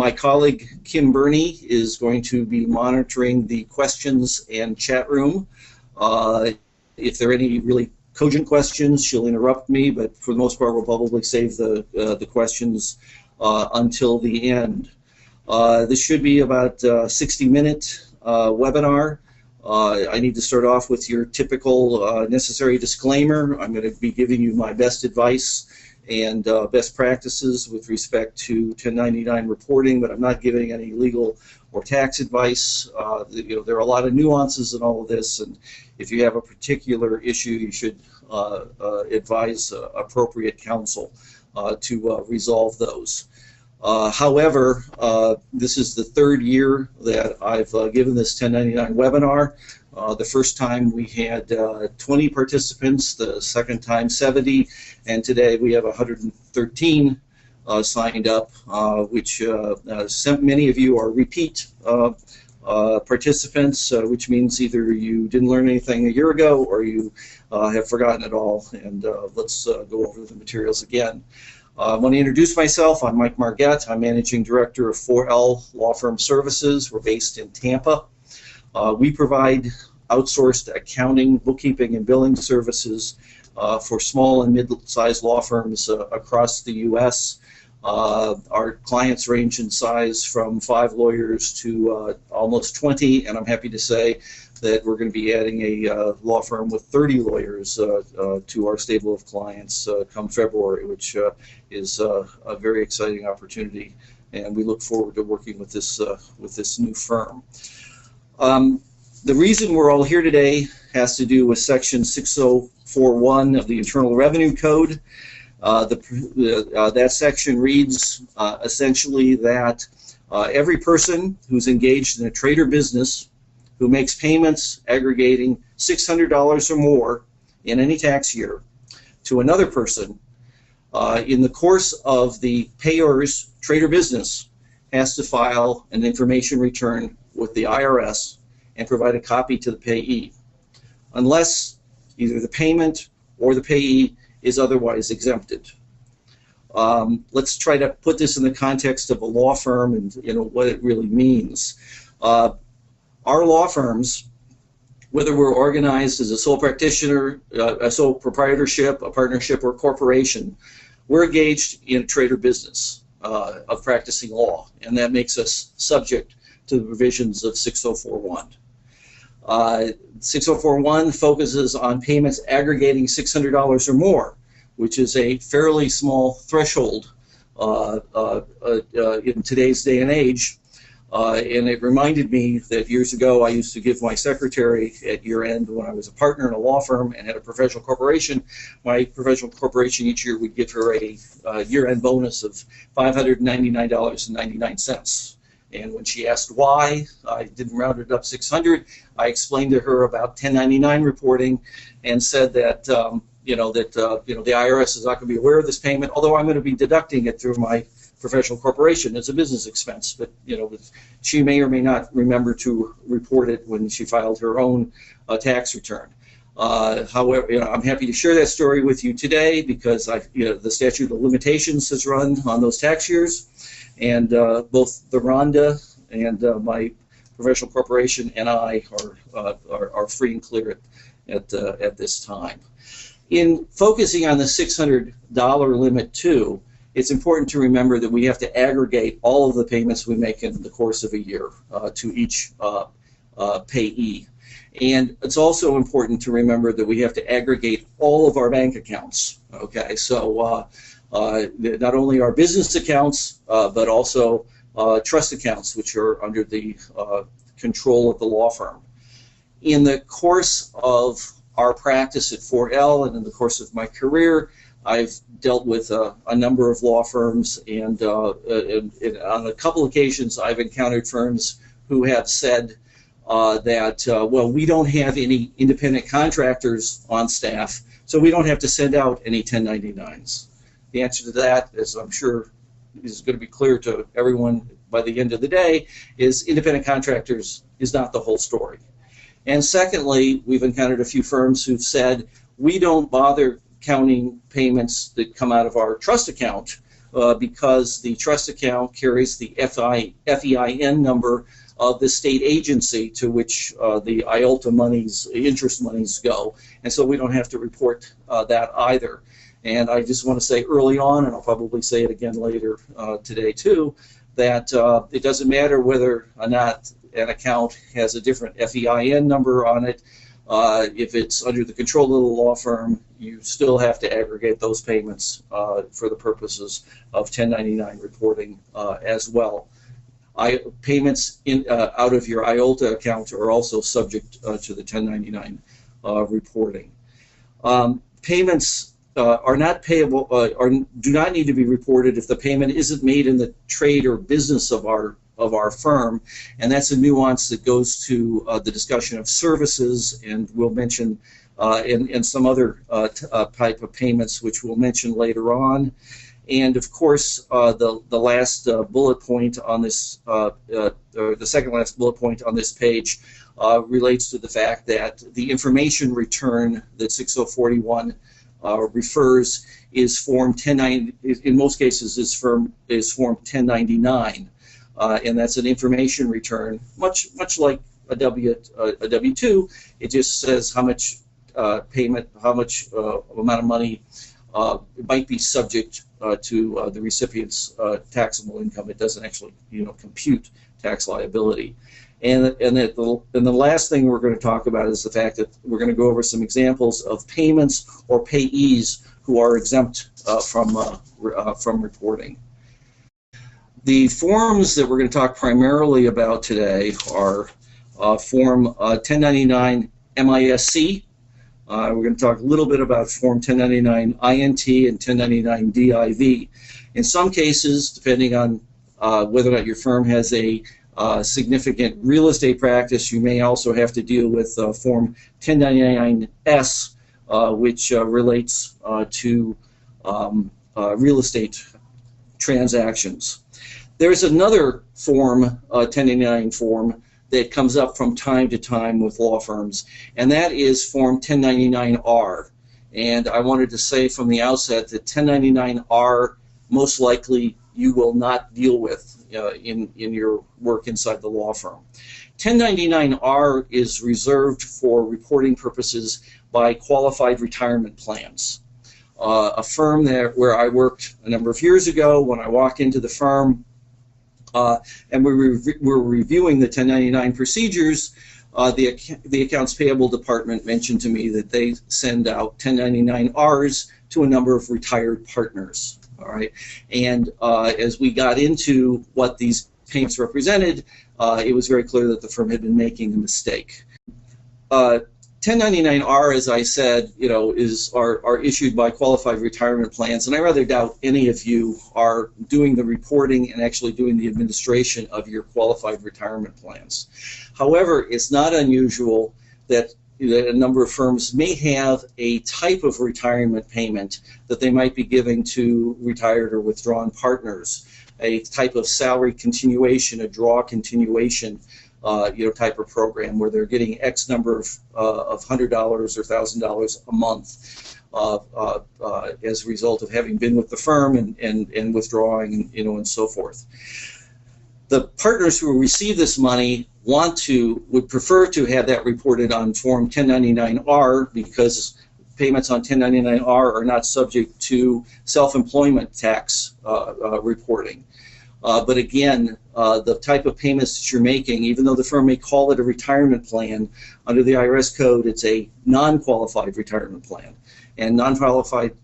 My colleague Kim Burney is going to be monitoring the questions and chat room. If there are any really cogent questions, she'll interrupt me, but for the most part, we'll probably save the questions until the end. This should be about a 60-minute webinar. I need to start off with your typical necessary disclaimer. I'm going to be giving you my best advice and best practices with respect to 1099 reporting, but I'm not giving any legal or tax advice. There are a lot of nuances in all of this, and if you have a particular issue, you should advise appropriate counsel to resolve those. However, this is the third year that I've given this 1099 webinar. The first time we had 20 participants, the second time 70, and today we have 113 signed up, which many of you are repeat participants, which means either you didn't learn anything a year ago or you have forgotten it all. And let's go over the materials again. I want to introduce myself. I'm Mike Marget. I'm Managing Director of 4L Law Firm Services. We're based in Tampa. We provide outsourced accounting, bookkeeping, and billing services for small and mid-sized law firms across the U.S. Our clients range in size from 5 lawyers to almost 20, and I'm happy to say that we're going to be adding a law firm with 30 lawyers to our stable of clients come February, which is a very exciting opportunity, and we look forward to working with this new firm. The reason we're all here today has to do with Section 6041 of the Internal Revenue Code. That section reads essentially that every person who's engaged in a trade or business who makes payments aggregating $600 or more in any tax year to another person in the course of the payer's trade or business has to file an information return with the IRS and provide a copy to the payee, unless either the payment or the payee is otherwise exempted. Let's try to put this in the context of a law firm and what it really means. Our law firms, whether we're organized as a sole practitioner, a sole proprietorship, a partnership, or a corporation, we're engaged in a trade or business of practicing law, and that makes us subject to the provisions of 6041. 6041 focuses on payments aggregating $600 or more, which is a fairly small threshold in today's day and age. And it reminded me that years ago I used to give my secretary at year end, when I was a partner in a law firm and had a professional corporation, my professional corporation each year would give her a year end bonus of $599.99. And when she asked why I didn't round it up 600, I explained to her about 1099 reporting and said that the IRS is not going to be aware of this payment, although I'm going to be deducting it through my professional corporation as a business expense. But she may or may not remember to report it when she filed her own tax return. However, I'm happy to share that story with you today because the statute of limitations has run on those tax years, and both the Rhonda and my professional corporation and I are free and clear at this time. In focusing on the $600 limit too, it's important to remember that we have to aggregate all of the payments we make in the course of a year to each payee. And it's also important to remember that we have to aggregate all of our bank accounts. Okay, so not only our business accounts, but also trust accounts, which are under the control of the law firm. In the course of our practice at 4L and in the course of my career, I've dealt with a number of law firms, and on a couple occasions I've encountered firms who have said that, well, we don't have any independent contractors on staff, so we don't have to send out any 1099s. The answer to that, as I'm sure is going to be clear to everyone by the end of the day, is independent contractors is not the whole story. And secondly, we've encountered a few firms who've said, we don't bother counting payments that come out of our trust account because the trust account carries the FEIN number of the state agency to which the IOLTA monies, interest monies go, and so we don't have to report that either. And I just want to say early on, and I'll probably say it again later today too, that it doesn't matter whether or not an account has a different FEIN number on it. If it's under the control of the law firm, you still have to aggregate those payments for the purposes of 1099 reporting as well. Payments out of your IOLTA account are also subject to the 1099 reporting. Payments are not payable, or do not need to be reported if the payment isn't made in the trade or business of our firm, and that's a nuance that goes to the discussion of services, and we'll mention and some other type of payments which we'll mention later on. And of course, the last bullet point on this, or the second last bullet point on this page, relates to the fact that the information return that 6041 refers is Form 1090. In most cases, is Form 1099, and that's an information return, much like a W-2. It just says how much payment, how much amount of money might be subject to the recipient's taxable income. It doesn't actually, compute tax liability. And the last thing we're going to talk about is the fact that we're going to go over some examples of payments or payees who are exempt from reporting. The forms that we're going to talk primarily about today are Form 1099 MISC. We're going to talk a little bit about Form 1099 INT and 1099 DIV. In some cases, depending on whether or not your firm has a significant real estate practice, you may also have to deal with Form 1099-S, which relates to real estate transactions. There's another form, 1099 form, that comes up from time to time with law firms, and that is Form 1099-R. And I wanted to say from the outset that 1099-R most likely you will not deal with in your work inside the law firm. 1099-R is reserved for reporting purposes by qualified retirement plans. A firm where I worked a number of years ago, when I walked into the firm and we were reviewing the 1099 procedures, the accounts payable department mentioned to me that they send out 1099-Rs to a number of retired partners. All right, and as we got into what these payments represented, it was very clear that the firm had been making a mistake. 1099-R, as I said, are issued by qualified retirement plans, and I rather doubt any of you are doing the reporting and actually doing the administration of your qualified retirement plans. However, it's not unusual that a number of firms may have a type of retirement payment that they might be giving to retired or withdrawn partners, a type of salary continuation, a draw continuation, type of program where they're getting X number of $100 or $1,000 a month as a result of having been with the firm and withdrawing, and so forth. The partners who receive this money would prefer to have that reported on Form 1099-R because payments on 1099-R are not subject to self-employment tax reporting. But again, the type of payments that you're making, even though the firm may call it a retirement plan, under the IRS code, it's a non-qualified retirement plan. And non-qualified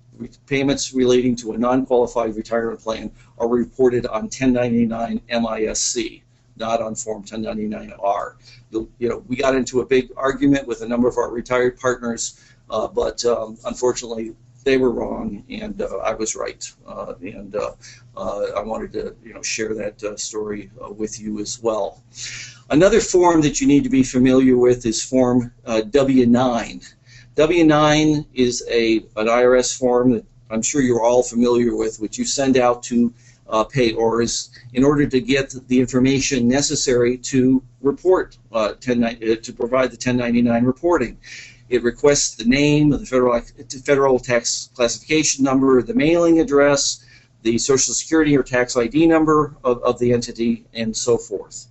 payments relating to a non-qualified retirement plan are reported on 1099 MISC, not on Form 1099-R. We got into a big argument with a number of our retired partners, but unfortunately they were wrong and I was right. And I wanted to share that story with you as well. Another form that you need to be familiar with is Form W-9. W-9 is an IRS form that I'm sure you're all familiar with, which you send out to payors in order to get the information necessary to report, to provide the 1099 reporting. It requests the name of the federal tax classification number, the mailing address, the Social Security or tax ID number of the entity, and so forth.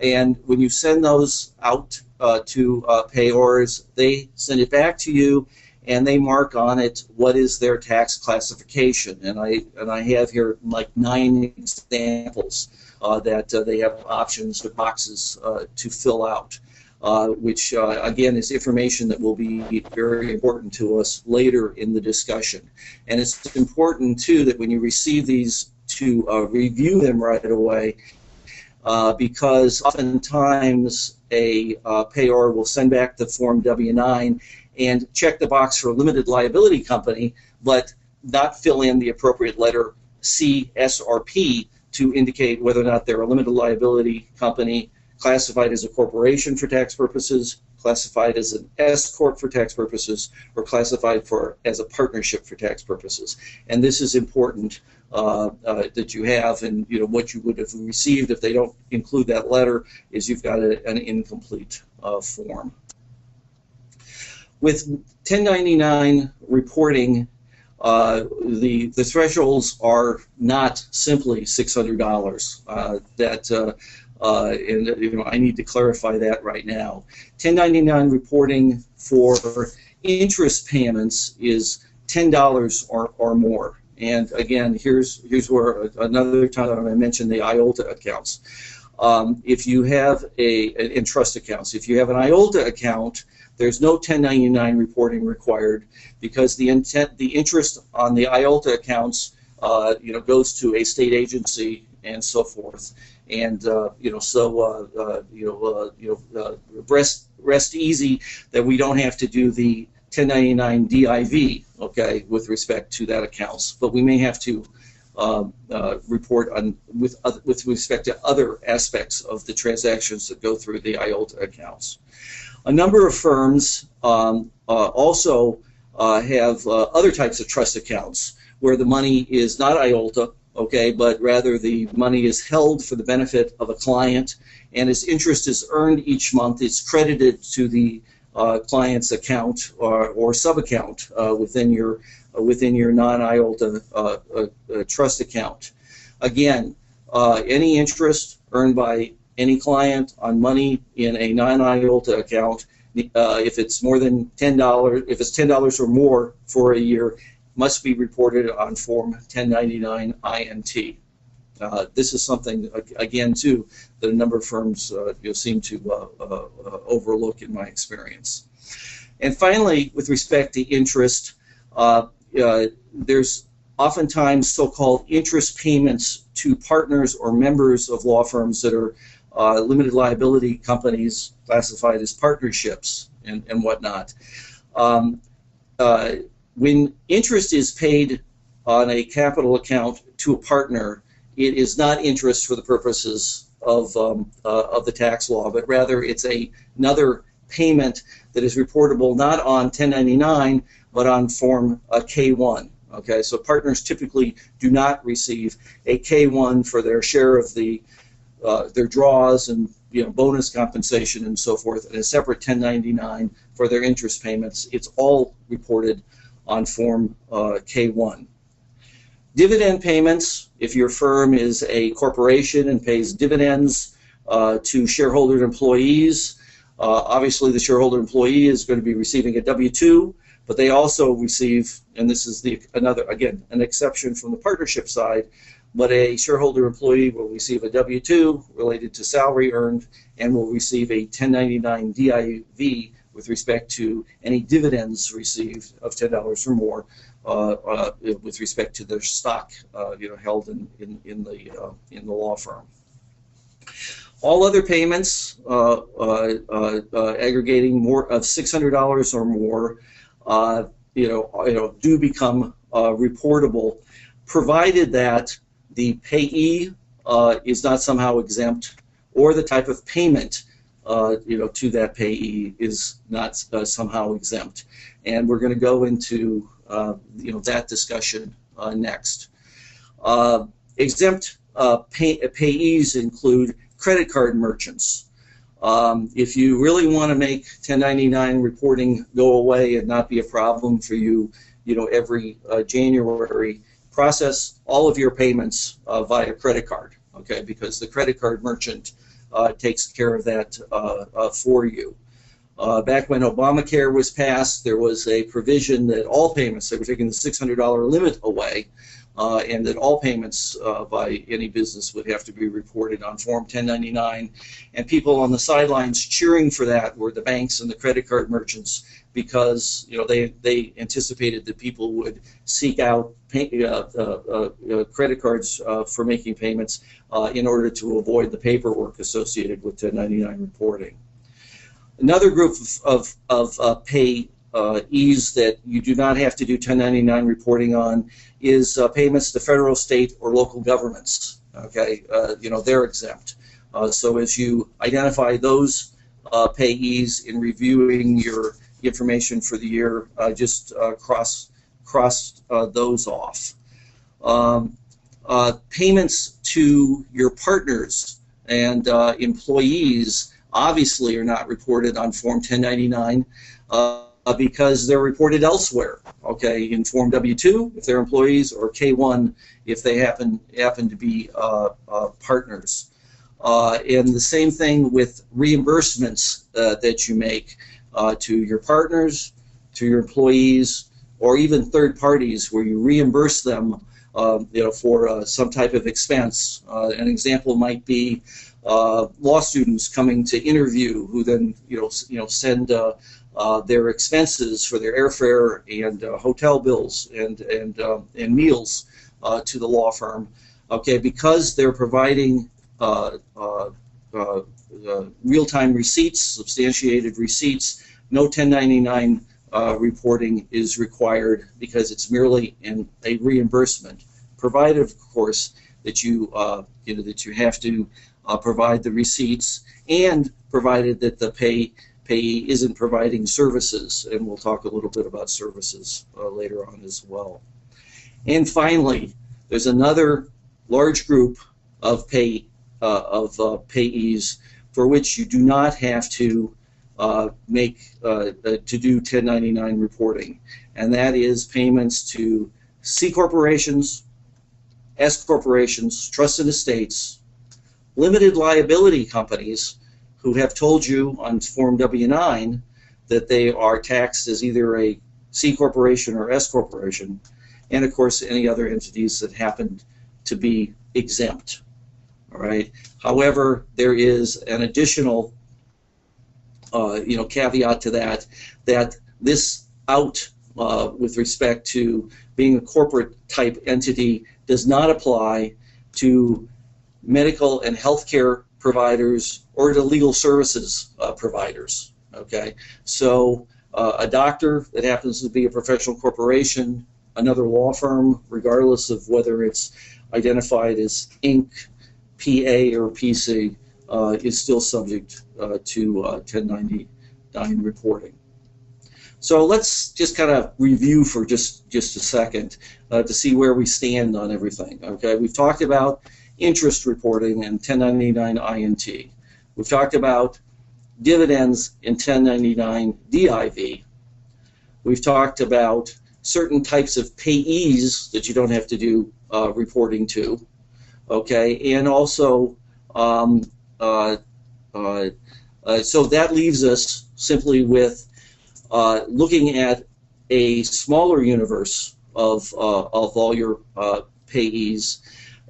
And when you send those out to payors, they send it back to you, and they mark on it what is their tax classification. And I have here like 9 examples that they have options or boxes to fill out, which again is information that will be very important to us later in the discussion. And it's important too that when you receive these to review them right away, because oftentimes a payor will send back the Form W-9 and check the box for a limited liability company, but not fill in the appropriate letter C, S, or P to indicate whether or not they're a limited liability company, classified as a corporation for tax purposes, classified as an S corp for tax purposes, or classified as a partnership for tax purposes. And this is important that you have, and what you would have received if they don't include that letter is you've got an incomplete form. With 1099 reporting, the thresholds are not simply $600. And I need to clarify that right now. 1099 reporting for interest payments is $10 or more. And again, here's where another time I mentioned the IOLTA accounts. If you have in trust accounts, if you have an IOLTA account, there's no 1099 reporting required, because the interest on the IOLTA accounts goes to a state agency and so forth. And rest easy that we don't have to do the 1099 DIV, okay, with respect to that accounts, but we may have to report on with respect to other aspects of the transactions that go through the IOLTA accounts. A number of firms also have other types of trust accounts where the money is not IOLTA, okay, but rather the money is held for the benefit of a client, and as interest is earned each month, it's credited to the client's account or sub-account within your non-IOLTA trust account. Again, any interest earned by any client on money in a non-IOLTA account, if it's more than $10, if it's $10 or more for a year, must be reported on Form 1099 INT. This is something, again, too, that a number of firms seem to overlook in my experience. And finally, with respect to interest, there's oftentimes so-called interest payments to partners or members of law firms that are limited liability companies classified as partnerships and whatnot. When interest is paid on a capital account to a partner, it is not interest for the purposes of the tax law, but rather it's another payment that is reportable not on 1099 but on Form K1. Okay, so partners typically do not receive a K1 for their share of their draws and bonus compensation and so forth, and a separate 1099 for their interest payments. It's all reported on Form K1. Dividend payments, if your firm is a corporation and pays dividends to shareholder and employees, obviously the shareholder employee is going to be receiving a W-2, but they also receive, and this is again, an exception from the partnership side, but a shareholder employee will receive a W-2 related to salary earned and will receive a 1099 DIV with respect to any dividends received of $10 or more with respect to their stock held in the law firm. All other payments aggregating more of $600 or more do become reportable, provided that the payee is not somehow exempt, or the type of payment to that payee is not somehow exempt. And we're going to go into that discussion next. Exempt payees include credit card merchants. If you really want to make 1099 reporting go away and not be a problem for you, every January, process all of your payments via credit card, okay, because the credit card merchant takes care of that for you. Back when Obamacare was passed, there was a provision that all payments, they were taking the $600 limit away, and that all payments by any business would have to be reported on Form 1099. And people on the sidelines cheering for that were the banks and the credit card merchants, because they anticipated that people would seek out credit cards for making payments in order to avoid the paperwork associated with 1099 reporting. Another group of payees that you do not have to do 1099 reporting on is payments to federal, state, or local governments. Okay, they're exempt. So as you identify those payees in reviewing your information for the year, just cross those off. Payments to your partners and employees obviously are not reported on Form 1099 because they're reported elsewhere, okay, in Form W-2 if they're employees, or K-1 if they happen to be partners. And the same thing with reimbursements that you make to your partners, to your employees, or even third parties where you reimburse them for some type of expense. An example might be law students coming to interview, who then send their expenses for their airfare and hotel bills and meals to the law firm. Okay, because they're providing real-time receipts, substantiated receipts, no 1099 reporting is required, because it's merely a reimbursement, provided, of course, that you have to provide the receipts, and provided that the payee isn't providing services, and we'll talk a little bit about services later on as well. And finally, there's another large group of payees for which you do not have to do 1099 reporting, and that is payments to C corporations, S corporations, trusts and estates, limited liability companies who have told you on Form W-9 that they are taxed as either a C corporation or S corporation, and of course any other entities that happen to be exempt. All right. However, there is an additional caveat to that this with respect to being a corporate type entity does not apply to medical and healthcare providers or to legal services providers. Okay, so a doctor that happens to be a professional corporation, another law firm, regardless of whether it's identified as Inc., PA, or PC, is still subject to 1099 reporting. So let's just kind of review for just a second to see where we stand on everything. Okay, we've talked about interest reporting and 1099 INT. We've talked about dividends in 1099 DIV. We've talked about certain types of payees that you don't have to do reporting to. Okay, and also so that leaves us simply with looking at a smaller universe of all your payees,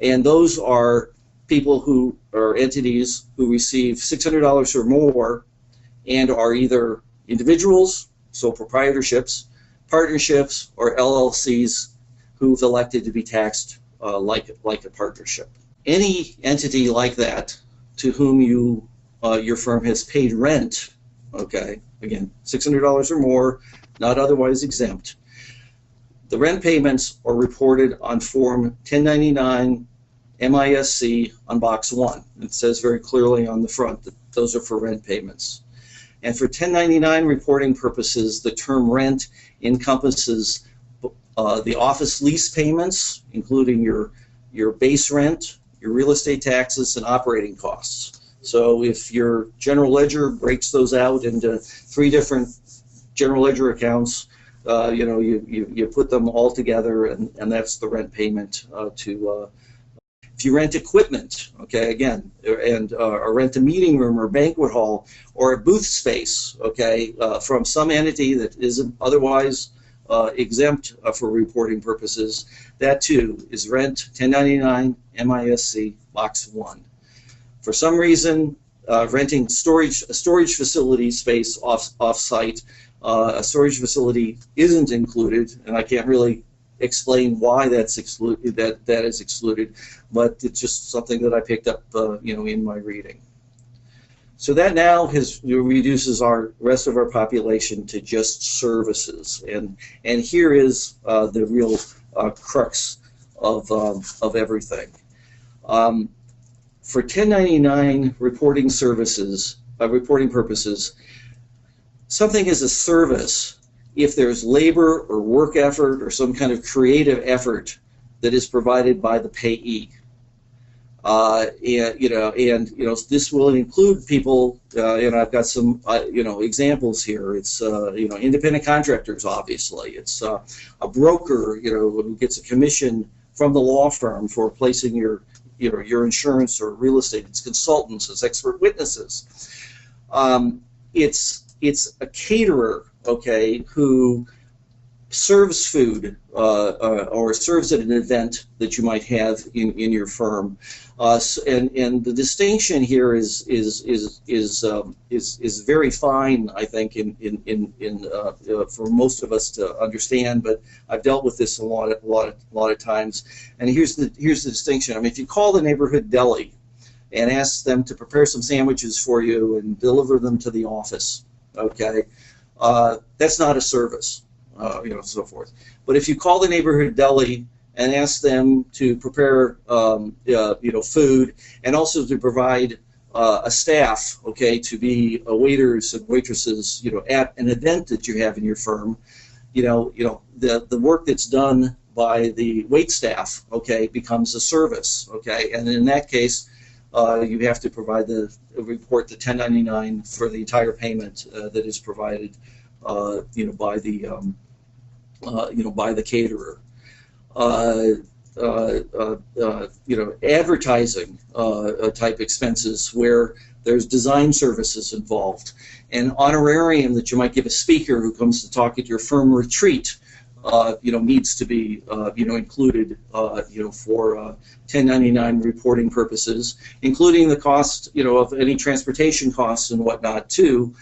and those are people who are entities who receive $600 or more and are either individuals, sole proprietorships, partnerships, or LLCs who've elected to be taxed like a partnership. Any entity like that to whom your firm has paid rent, okay, again, $600 or more, not otherwise exempt, the rent payments are reported on Form 1099 MISC on Box 1. It says very clearly on the front that those are for rent payments. And for 1099 reporting purposes, the term rent encompasses the office lease payments, including your base rent, your real estate taxes, and operating costs. So if your general ledger breaks those out into 3 different general ledger accounts, you put them all together, and that's the rent payment if you rent equipment, okay, again, and or rent a meeting room or banquet hall or a booth space, okay, from some entity that isn't otherwise exempt for reporting purposes, that too is rent 1099 MISC Box 1. For some reason, renting a storage facility space off-site, a storage facility isn't included, and I can't really explain why that's excluded. That is excluded, but it's just something that I picked up, in my reading. So that now reduces our rest of our population to just services, and here is the real crux of everything. For 1099 reporting services, reporting purposes, something is a service if there's labor or work effort or some kind of creative effort that is provided by the payee. This will include people, I've got some, examples here. It's, independent contractors, obviously. It's a broker, who gets a commission from the law firm for placing your insurance or real estate. It's consultants, it's expert witnesses. It's a caterer, okay, who serves food or serves at an event that you might have in your firm, and the distinction here is very fine, I think, for most of us to understand. But I've dealt with this a lot of times, and here's the distinction. I mean, if you call the neighborhood deli and ask them to prepare some sandwiches for you and deliver them to the office, okay, that's not a service. So forth. But if you call the neighborhood deli and ask them to prepare, food, and also to provide a staff, okay, to be waiters and waitresses, at an event that you have in your firm, the work that's done by the wait staff, okay, becomes a service, okay, and in that case, you have to provide report the 1099 for the entire payment that is provided, by the caterer. Advertising type expenses where there's design services involved, an honorarium that you might give a speaker who comes to talk at your firm retreat, needs to be, included, for 1099 reporting purposes, including the cost, of any transportation costs and whatnot too.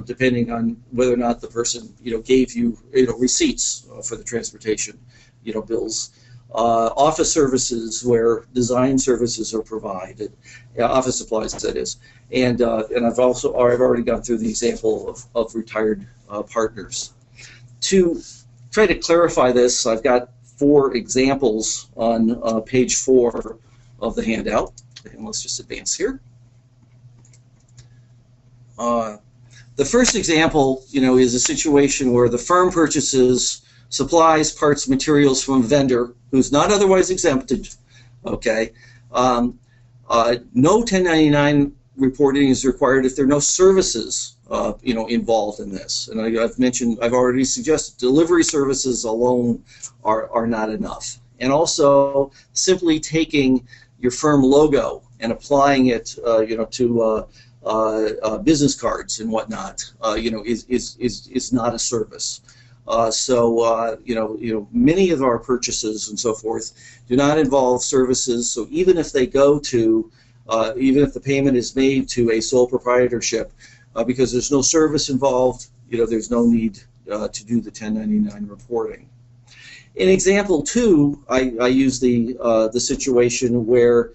Depending on whether or not the person, gave you, receipts for the transportation, bills. Office services where design services are provided, office supplies, that is. And I've already gone through the example of retired partners. To try to clarify this, I've got 4 examples on page 4 of the handout. And let's just advance here. The first example, is a situation where the firm purchases supplies, parts, materials from a vendor who's not otherwise exempted. Okay, no 1099 reporting is required if there are no services, involved in this. And I've already suggested delivery services alone are not enough. And also simply taking your firm logo and applying it, to business cards and whatnot, is not a service. Many of our purchases and so forth do not involve services. So even if they go to, even if the payment is made to a sole proprietorship, because there's no service involved, there's no need to do the 1099 reporting. In example 2, I use the situation where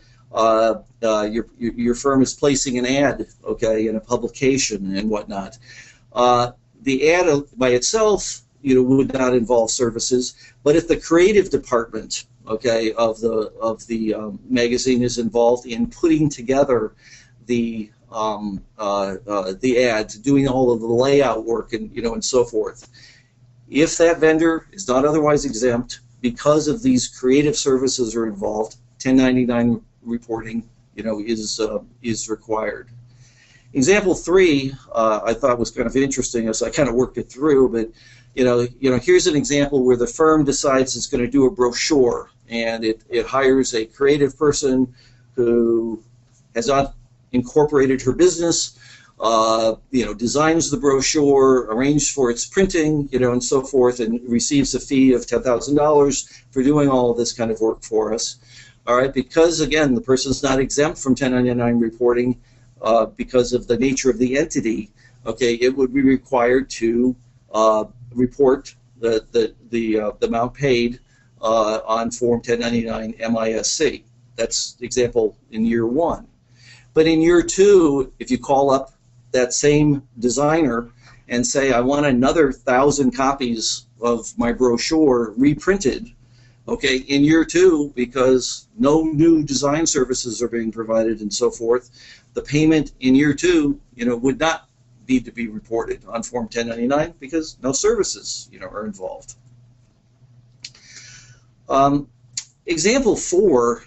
your firm is placing an ad, okay, in a publication and whatnot. The ad by itself, would not involve services, but if the creative department, okay, of the magazine is involved in putting together the ad, doing all of the layout work and and so forth, if that vendor is not otherwise exempt because of these creative services are involved, 1099 reporting, is required. Example 3, I thought was kind of interesting, so I kind of worked it through. But Here's an example where the firm decides it's going to do a brochure, and it hires a creative person who has not incorporated her business, designs the brochure, arranged for its printing, and so forth, and receives a fee of $10,000 for doing all of this kind of work for us. All right, because again, the person's not exempt from 1099 reporting because of the nature of the entity. Okay, it would be required to report the amount paid on Form 1099 MISC. That's the example in year 1. But in year 2, if you call up that same designer and say, I want another 1,000 copies of my brochure reprinted, okay, in year 2, because no new design services are being provided and so forth, the payment in year 2, would not need to be reported on Form 1099 because no services, are involved. Example 4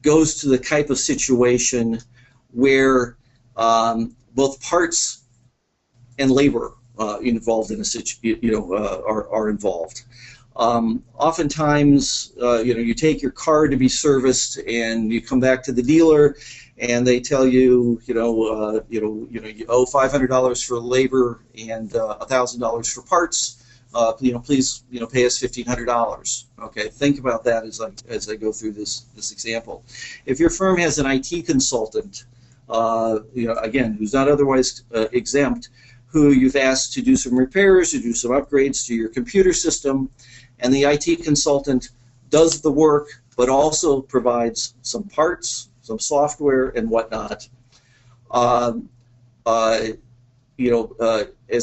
goes to the type of situation where both parts and labor involved in are involved. Oftentimes, you take your car to be serviced, and you come back to the dealer, and they tell you, you owe $500 for labor and $1,000 for parts. Please, pay us $1,500. Okay, think about that as I go through this example. If your firm has an IT consultant, again, who's not otherwise exempt, who you've asked to do some repairs, to do some upgrades to your computer system, and the IT consultant does the work, but also provides some parts, some software, and whatnot. As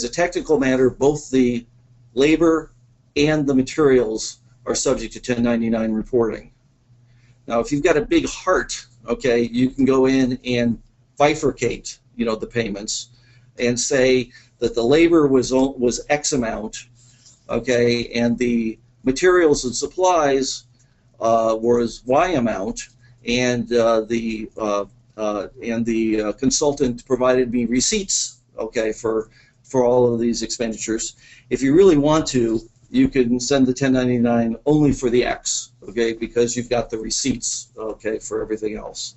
a technical matter, both the labor and the materials are subject to 1099 reporting. Now, if you've got a big heart, okay, you can go in and bifurcate, the payments, and say that the labor was X amount, okay, and the materials and supplies was Y amount, and the consultant provided me receipts, okay, for all of these expenditures. If you really want to, you can send the 1099 only for the X, okay, because you've got the receipts, okay, for everything else.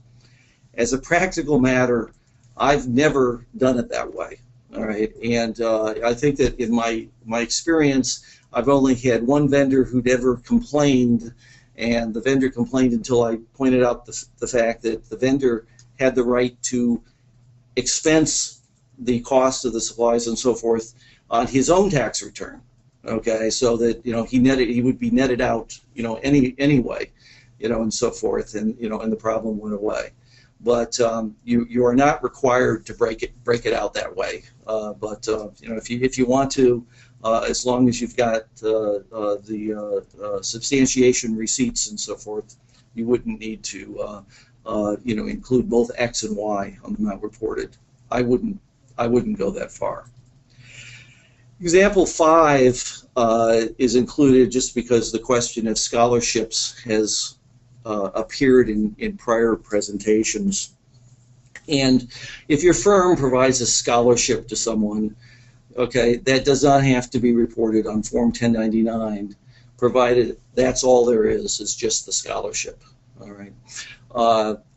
As a practical matter, I've never done it that way, all right, and I think that in my experience, I've only had one vendor who never complained, and the vendor complained until I pointed out the fact that the vendor had the right to expense the cost of the supplies and so forth on his own tax return, okay, so that he would be netted out anyway, and so forth, and and the problem went away. But you are not required to break it out that way. But if you want to, as long as you've got the substantiation receipts and so forth, you wouldn't need to include both X and Y on the amount reported. I wouldn't go that far. Example 5 is included just because the question of scholarships has appeared in prior presentations. And if your firm provides a scholarship to someone, okay, that does not have to be reported on Form 1099, provided that's all there is just the scholarship. All right.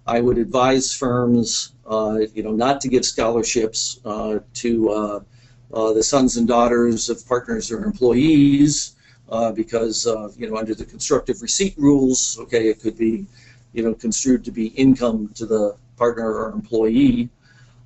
I would advise firms, not to give scholarships to the sons and daughters of partners or employees, because under the constructive receipt rules, okay, it could be construed to be income to the partner or employee.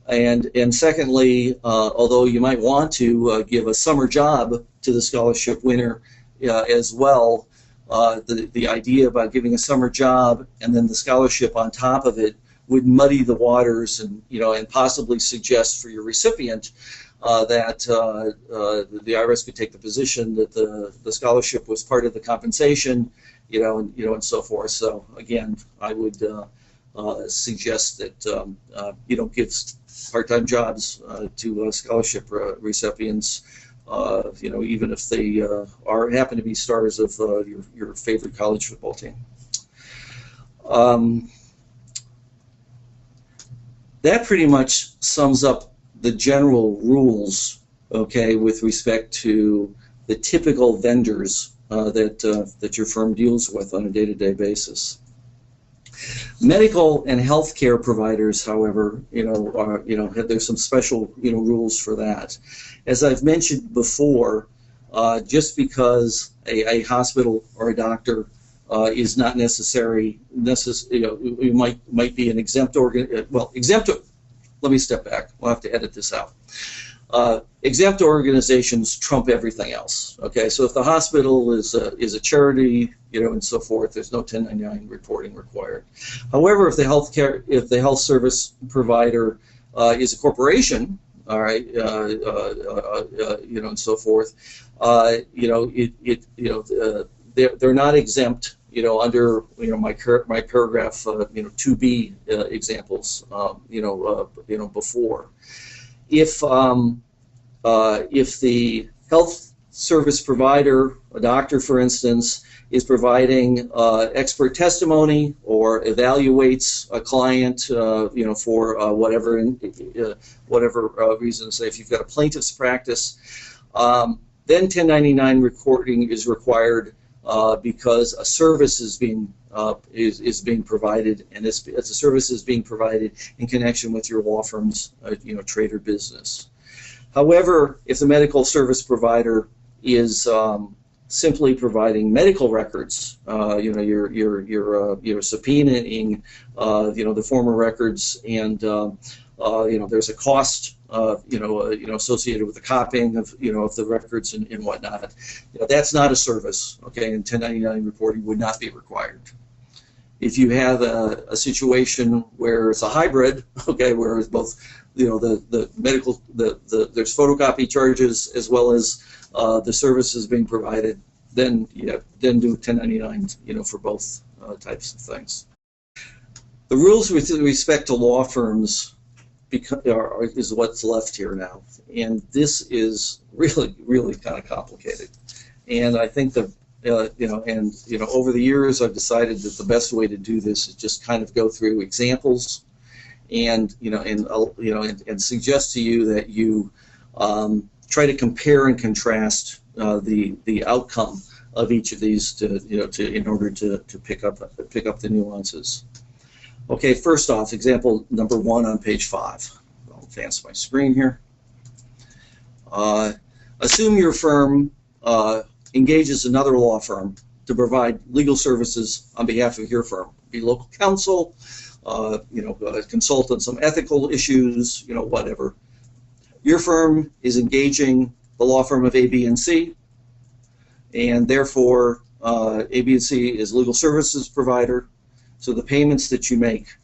And secondly, although you might want to give a summer job to the scholarship winner as well, the idea about giving a summer job and then the scholarship on top of it would muddy the waters, and and possibly suggest for your recipient that the IRS could take the position that the scholarship was part of the compensation, and so forth. So again, I would suggest that you don't give part-time jobs to scholarship recipients, even if they happen to be stars of your favorite college football team. That pretty much sums up the general rules, okay, with respect to the typical vendors that your firm deals with on a day-to-day basis. Medical and healthcare providers, however, there's some special rules for that. As I've mentioned before, just because a hospital or a doctor is not necessary, you might be an exempt exempt. Let me step back. We'll have to edit this out. Exempt organizations trump everything else. Okay, so if the hospital is a charity, and so forth, there's no 1099 reporting required. However, if the health service provider is a corporation, all right, and so forth, they're not exempt, under my paragraph, 2B examples, before. If the health service provider, a doctor for instance, is providing expert testimony or evaluates a client, for whatever reason, say if you've got a plaintiff's practice, then 1099 reporting is required because a service is being provided, and it's a service is being provided in connection with your law firm's trade or business. However, if the medical service provider is simply providing medical records, you're subpoenaing the former records, and there's a cost associated with the copying of the records and whatnot. That's not a service, okay, and 1099 reporting would not be required. If you have a situation where it's a hybrid, okay, where it's both the medical there's photocopy charges as well as the services being provided, then do 1099 for both types of things. The rules with respect to law firms is what's left here now, and this is really kind of complicated. And I think that over the years I've decided that the best way to do this is just kind of go through examples, and suggest to you that you try to compare and contrast the outcome of each of these in order to pick up the nuances. Okay, first off, example number 1 on page 5. I'll advance my screen here. Assume your firm engages another law firm to provide legal services on behalf of your firm. Be local counsel, consult on some ethical issues, whatever. Your firm is engaging the law firm of A, B, and C, and therefore A, B, and C is legal services provider. So the payments that you make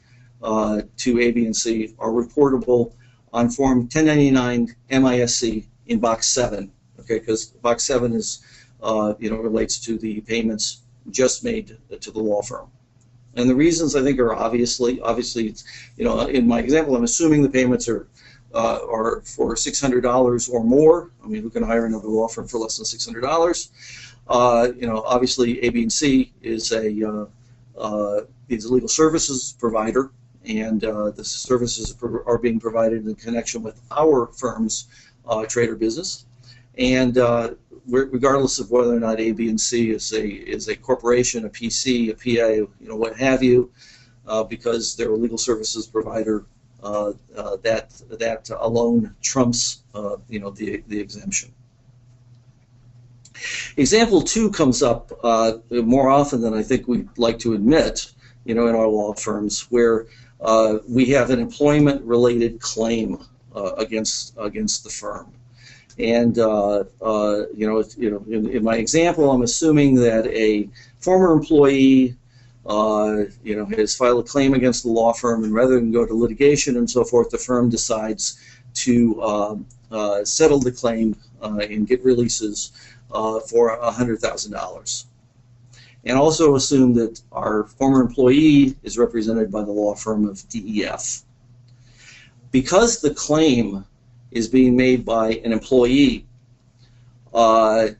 to A, B, and C are reportable on Form 1099 MISC in Box 7. Okay, because Box 7 is relates to the payments just made to the law firm. And the reasons I think are obviously it's, in my example, I'm assuming the payments are for $600 or more. I mean, who can hire another law firm for less than $600? Obviously A, B, and C is a legal services provider, and the services are being provided in connection with our firm's trade or business. And regardless of whether or not A, B, and C is a corporation, a PC, a PA, what have you, because they're a legal services provider, that alone trumps the exemption. Example 2 comes up more often than I think we'd like to admit, in our law firms, where we have an employment-related claim against the firm. And in my example, I'm assuming that a former employee has filed a claim against the law firm, and rather than go to litigation and so forth, the firm decides to settle the claim and get releases for $100,000. And also assume that our former employee is represented by the law firm of DEF. Because the claim is being made by an employee, the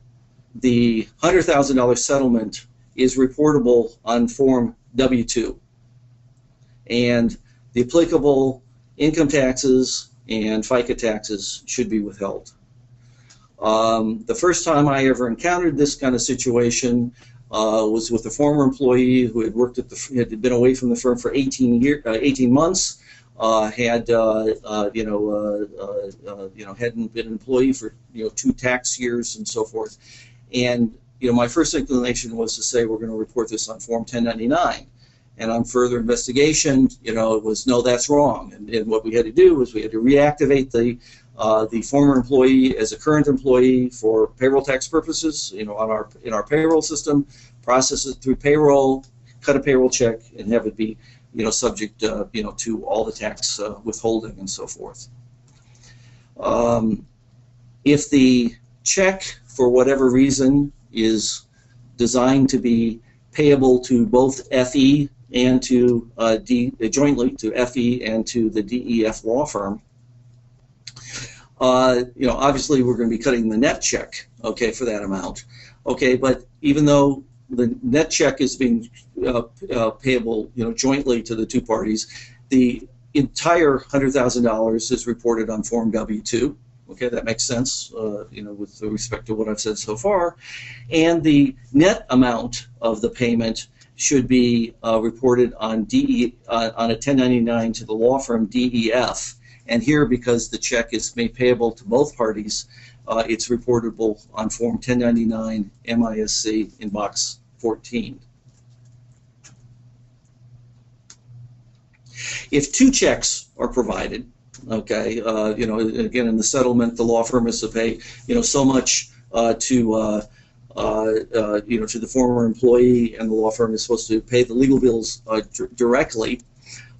$100,000 settlement is reportable on Form W-2, and the applicable income taxes and FICA taxes should be withheld. The first time I ever encountered this kind of situation was with a former employee who had worked at had been away from the firm for 18 months. Hadn't been an employee for 2 tax years and so forth, and my first inclination was to say we're going to report this on Form 1099, and on further investigation, it was no, that's wrong, and what we had to do was we had to reactivate the former employee as a current employee for payroll tax purposes, in our payroll system, process it through payroll, cut a payroll check, and have it be subject to all the tax withholding and so forth. If the check, for whatever reason, is designed to be payable to both FE and to jointly to FE and to the DEF law firm, obviously we're going to be cutting the net check, okay, for that amount, okay. But even though the net check is being payable, jointly to the 2 parties, the entire $100,000 is reported on Form W-2. Okay, that makes sense, with respect to what I've said so far. And the net amount of the payment should be reported on on a 1099 to the law firm DEF. And here, because the check is made payable to both parties, it's reportable on Form 1099 MISC in box 14. If 2 checks are provided, okay, again, in the settlement, the law firm is to pay, so much to the former employee, and the law firm is supposed to pay the legal bills directly.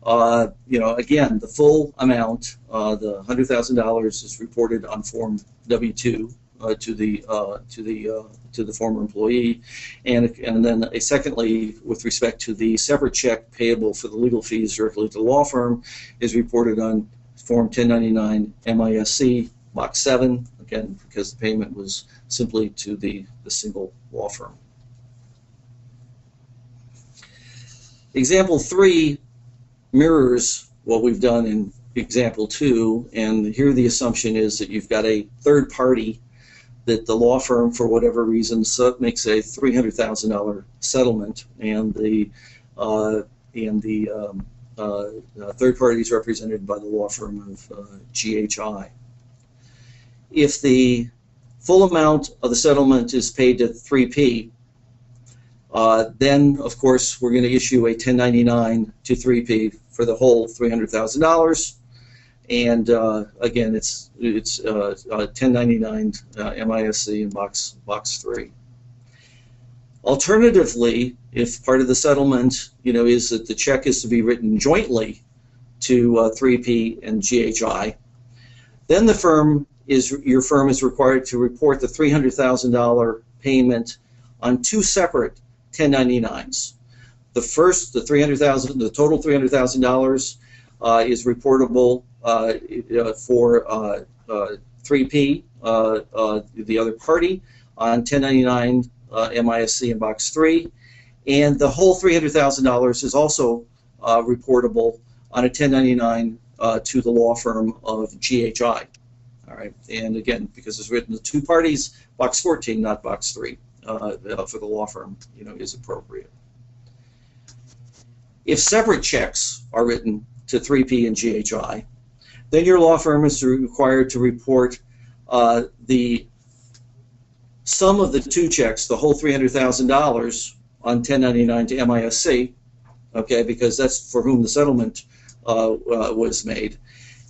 Again, the full amount, the $100,000, is reported on Form W-2 to the former employee, and then secondly, with respect to the separate check payable for the legal fees directly to the law firm, is reported on Form 1099 MISC box 7, again because the payment was simply to the single law firm. Example 3 mirrors what we've done in example 2, and here the assumption is that you've got a third party that the law firm, for whatever reason, makes a $300,000 settlement, and the third party is represented by the law firm of GHI. If the full amount of the settlement is paid to 3P, then of course we're going to issue a 1099 to 3P for the whole $300,000, and again it's 1099 MISC in box 3. Alternatively, if part of the settlement, is that the check is to be written jointly to 3P and GHI, then your firm is required to report the $300,000 payment on 2 separate 1099s. The first, the total $300,000 is reportable for 3P, the other party, on 1099 MISC in box 3, and the whole $300,000 is also reportable on a 1099 to the law firm of GHI. All right, and again, because it's written to 2 parties, box 14, not box 3, for the law firm, is appropriate. If separate checks are written to 3P and GHI, then your law firm is required to report the sum of the 2 checks, the whole $300,000, on 1099 to MISC, okay, because that's for whom the settlement was made,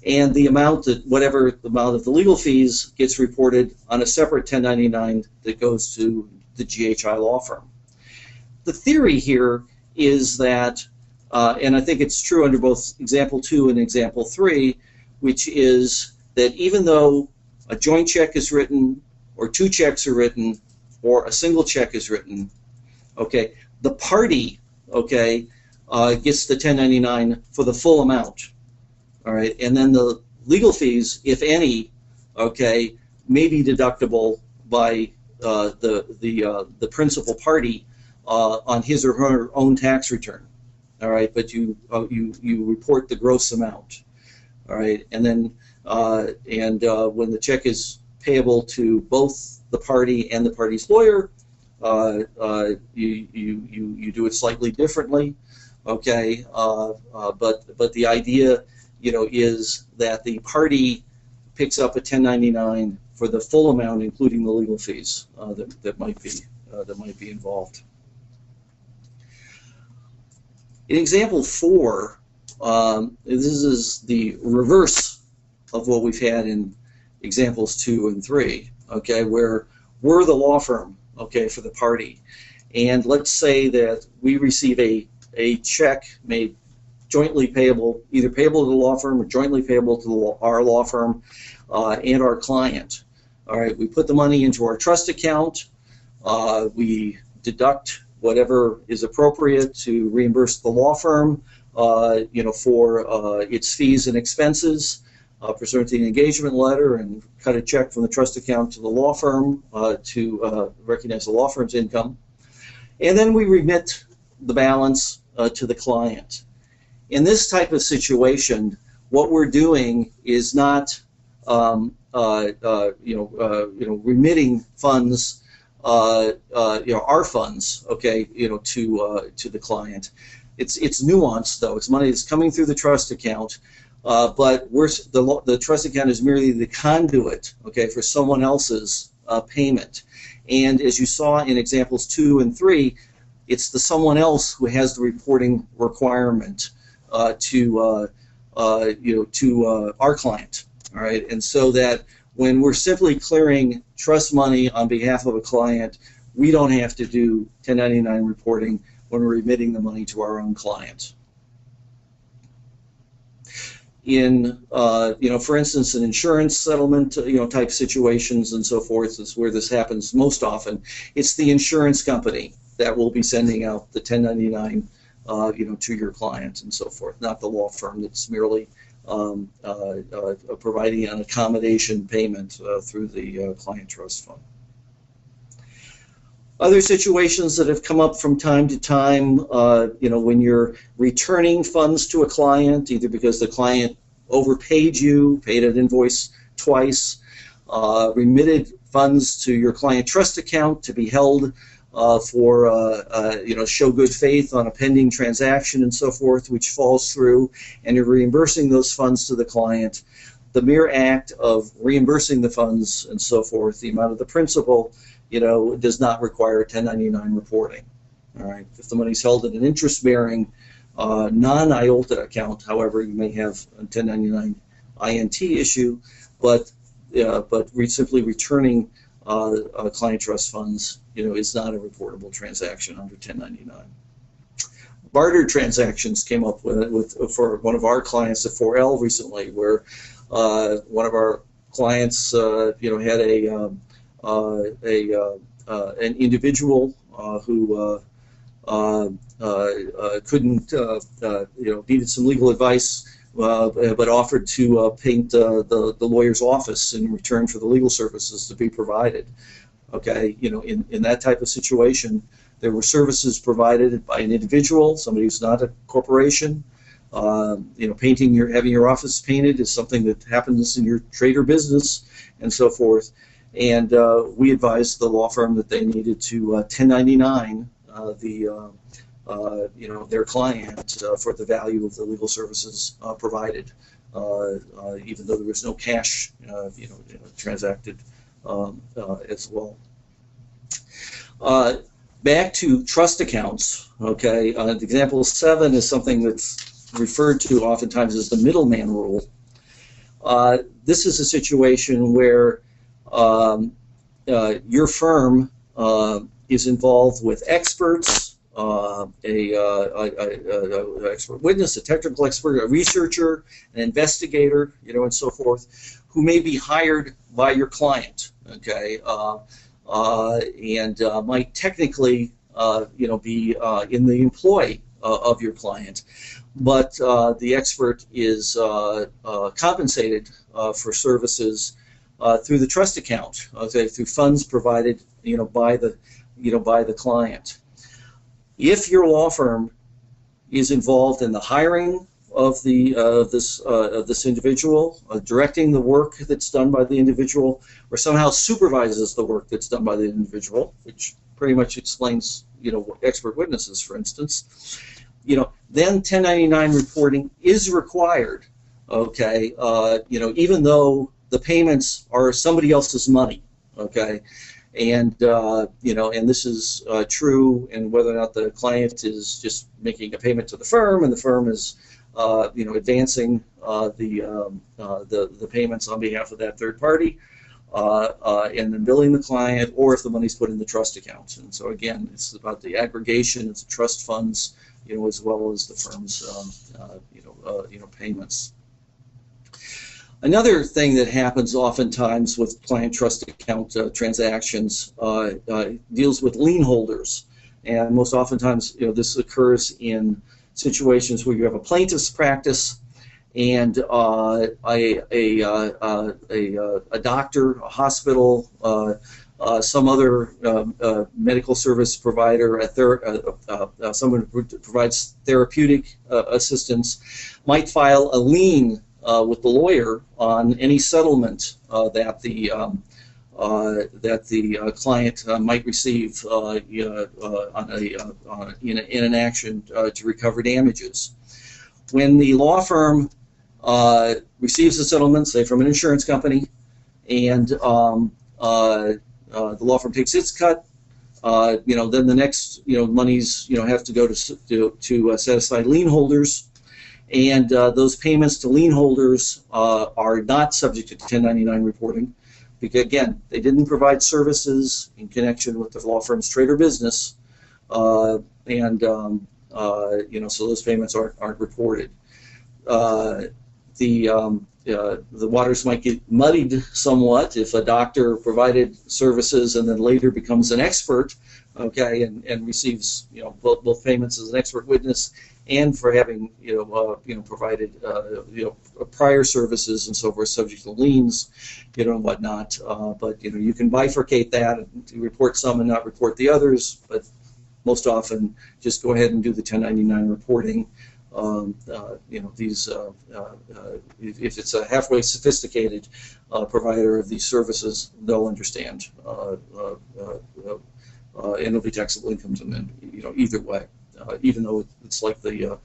and the amount whatever the amount of the legal fees gets reported on a separate 1099 that goes to the GHI law firm. The theory here is that, and I think it's true under both example 2 and example 3, which is that even though a joint check is written, or 2 checks are written, or a single check is written, okay, the party, okay, gets the 1099 for the full amount, all right, and then the legal fees, if any, okay, may be deductible by the principal party on his or her own tax return, all right, but you report the gross amount, all right, and then when the check is payable to both the party and the party's lawyer. You do it slightly differently, okay? But the idea, is that the party picks up a 1099 for the full amount, including the legal fees that might be involved. In example 4, this is the reverse of what we've had in examples 2 and 3. Okay, where we're the law firm, okay, for the party, and let's say that we receive a check made jointly payable, either payable to the law firm or jointly payable to our law firm and our client. All right, we put the money into our trust account. We deduct whatever is appropriate to reimburse the law firm, for its fees and expenses, pursuant to the engagement letter, and cut a check from the trust account to the law firm to recognize the law firm's income. And then we remit the balance to the client. In this type of situation, what we're doing is not, remitting funds, our funds, okay, to the client. It's nuanced though. It's money that's coming through the trust account, but the trust account is merely the conduit, okay, for someone else's payment. And as you saw in examples 2 and 3, it's the someone else who has the reporting requirement to our client. All right, and so that when we're simply clearing trust money on behalf of a client, we don't have to do 1099 reporting when we're remitting the money to our own client. In, for instance, in insurance settlement, type situations and so forth is where this happens most often. It's the insurance company that will be sending out the 1099, to your client and so forth, not the law firm that's merely providing an accommodation payment through the client trust fund. Other situations that have come up from time to time, when you're returning funds to a client, either because the client overpaid you, paid an invoice twice, remitted funds to your client trust account to be held for show good faith on a pending transaction and so forth, which falls through, and you're reimbursing those funds to the client. The mere act of reimbursing the funds and so forth, the amount of the principal, does not require 1099 reporting. All right. If the money's held in an interest-bearing non-IOLTA account, however, you may have a 1099 INT issue, but simply returning client trust funds, is not a reportable transaction under 1099. Barter transactions came up for one of our clients at 4L recently, where one of our clients, had an individual who couldn't, needed some legal advice, but offered to paint the lawyer's office in return for the legal services to be provided. Okay, in that type of situation, there were services provided by an individual, somebody who's not a corporation. Having your office painted is something that happens in your trade or business and so forth. And we advised the law firm that they needed to 1099 their client for the value of the legal services provided, even though there was no cash, transacted as well. Back to trust accounts. Okay, example 7 is something that's referred to oftentimes as the middleman rule. This is a situation where your firm is involved with experts, expert witness, a technical expert, a researcher, an investigator, and so forth, who may be hired by your client, okay, and might technically, be in the employ of your client, but the expert is compensated for services through the trust account, okay, through funds provided, by the client. If your law firm is involved in the hiring of this individual, directing the work that's done by the individual, or somehow supervises the work that's done by the individual, which pretty much explains, expert witnesses, for instance, then 1099 reporting is required. Okay, even though the payments are somebody else's money. Okay, and and this is true, and whether or not the client is just making a payment to the firm, and the firm is advancing the payments on behalf of that third party, and then billing the client, or if the money's put in the trust account. And so again, it's about the aggregation, it's the trust funds, as well as the firm's payments. Another thing that happens oftentimes with client trust account transactions deals with lien holders, and most oftentimes, this occurs in situations where you have a plaintiff's practice and a doctor, a hospital, some other medical service provider, someone who provides therapeutic assistance, might file a lien with the lawyer on any settlement that the client might receive in an action to recover damages. When the law firm receives a settlement, say from an insurance company, and the law firm takes its cut, then the next monies have to go to satisfy lien holders. And those payments to lien holders are not subject to 1099 reporting, because again, they didn't provide services in connection with the law firm's trade or business, so those payments aren't reported. The waters might get muddied somewhat if a doctor provided services and then later becomes an expert, okay, and receives both payments as an expert witness and for having provided prior services and so forth, subject to liens, and whatnot. But you can bifurcate that and report some and not report the others. But most often, just go ahead and do the 1099 reporting. If it's a halfway sophisticated provider of these services, they'll understand, and it'll be taxable income to them, either way, even though it's like the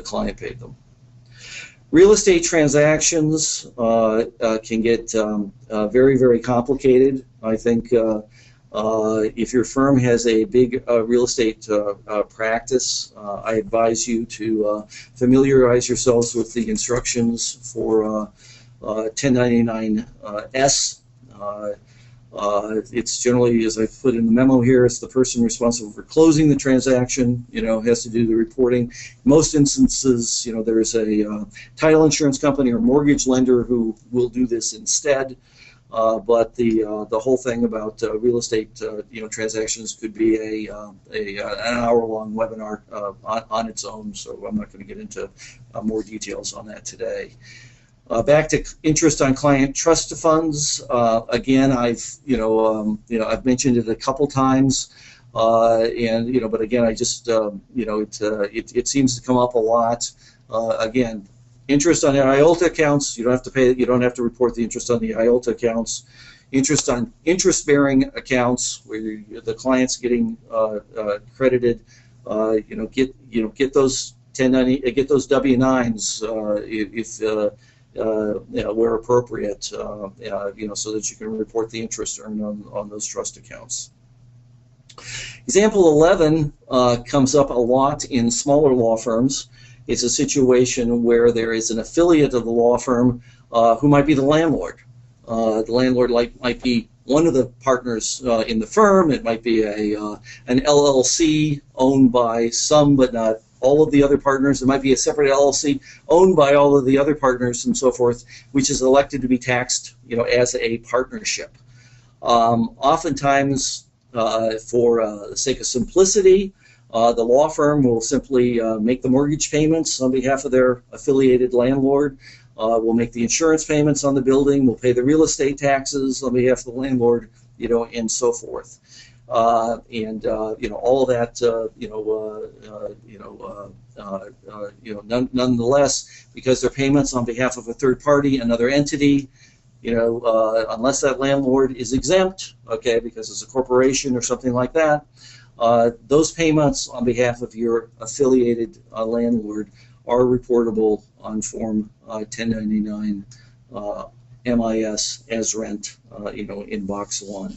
client paid them. Real estate transactions can get very, very complicated. I think if your firm has a big real estate practice, I advise you to familiarize yourselves with the instructions for 1099-S. It's generally, as I put in the memo here, it's the person responsible for closing the transaction, has to do the reporting. In most instances, there's a title insurance company or mortgage lender who will do this instead. But the whole thing about real estate transactions could be an hour-long webinar on its own, so I'm not going to get into more details on that today. Back to interest on client trust funds. Again, I've mentioned it a couple times, but again, I just it seems to come up a lot. Again, interest on the IOLTA accounts, you don't have to pay. You don't have to report the interest on the IOLTA accounts. Interest on interest-bearing accounts, where the client's getting credited, get those 1090, get those W-9s if where appropriate, so that you can report the interest earned on those trust accounts. Example 11 comes up a lot in smaller law firms. It's a situation where there is an affiliate of the law firm who might be the landlord. The landlord might be one of the partners in the firm. It might be an LLC owned by some but not all of the other partners. It might be a separate LLC owned by all of the other partners and so forth, which is elected to be taxed, as a partnership. Oftentimes, for the sake of simplicity, the law firm will simply make the mortgage payments on behalf of their affiliated landlord. Will make the insurance payments on the building. Will pay the real estate taxes on behalf of the landlord, and so forth. and all that nonetheless, because they're payments on behalf of a third party, another entity, unless that landlord is exempt, okay, because it's a corporation or something like that, those payments on behalf of your affiliated landlord are reportable on Form 1099 MIS as rent, in Box 1.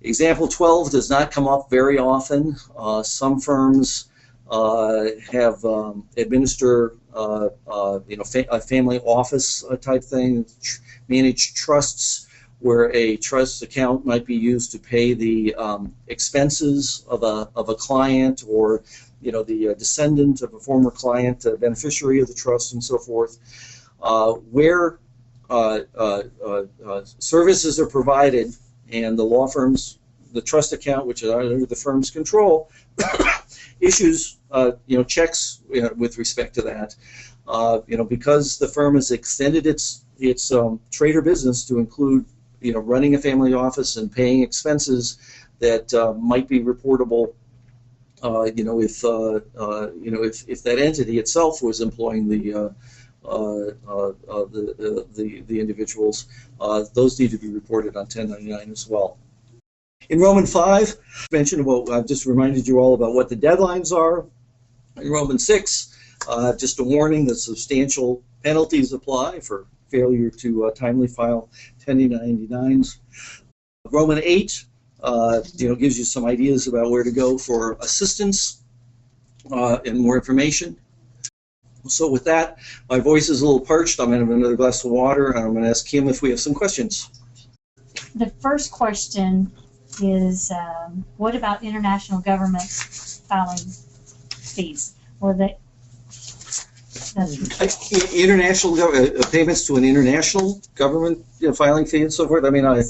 Example 12 does not come up very often. Some firms have administer a family office type thing, manage trusts where a trust account might be used to pay the expenses of a client, or the descendant of a former client, beneficiary of the trust, and so forth, where services are provided and the law firm's, the trust account, which is under the firm's control, issues checks with respect to that. Because the firm has extended its trader business to include running a family office and paying expenses that might be reportable, if that entity itself was employing the individuals, those need to be reported on 1099 as well. In Roman 5, I've just reminded you all about what the deadlines are. In Roman 6, just a warning that substantial penalties apply for failure to timely file 1099s. Roman 8, gives you some ideas about where to go for assistance and more information. So with that, my voice is a little parched. I'm going to have another glass of water, and I'm going to ask Kim if we have some questions. The first question is, what about international governments filing fees? Or international payments to an international government filing fee and so forth. I mean, a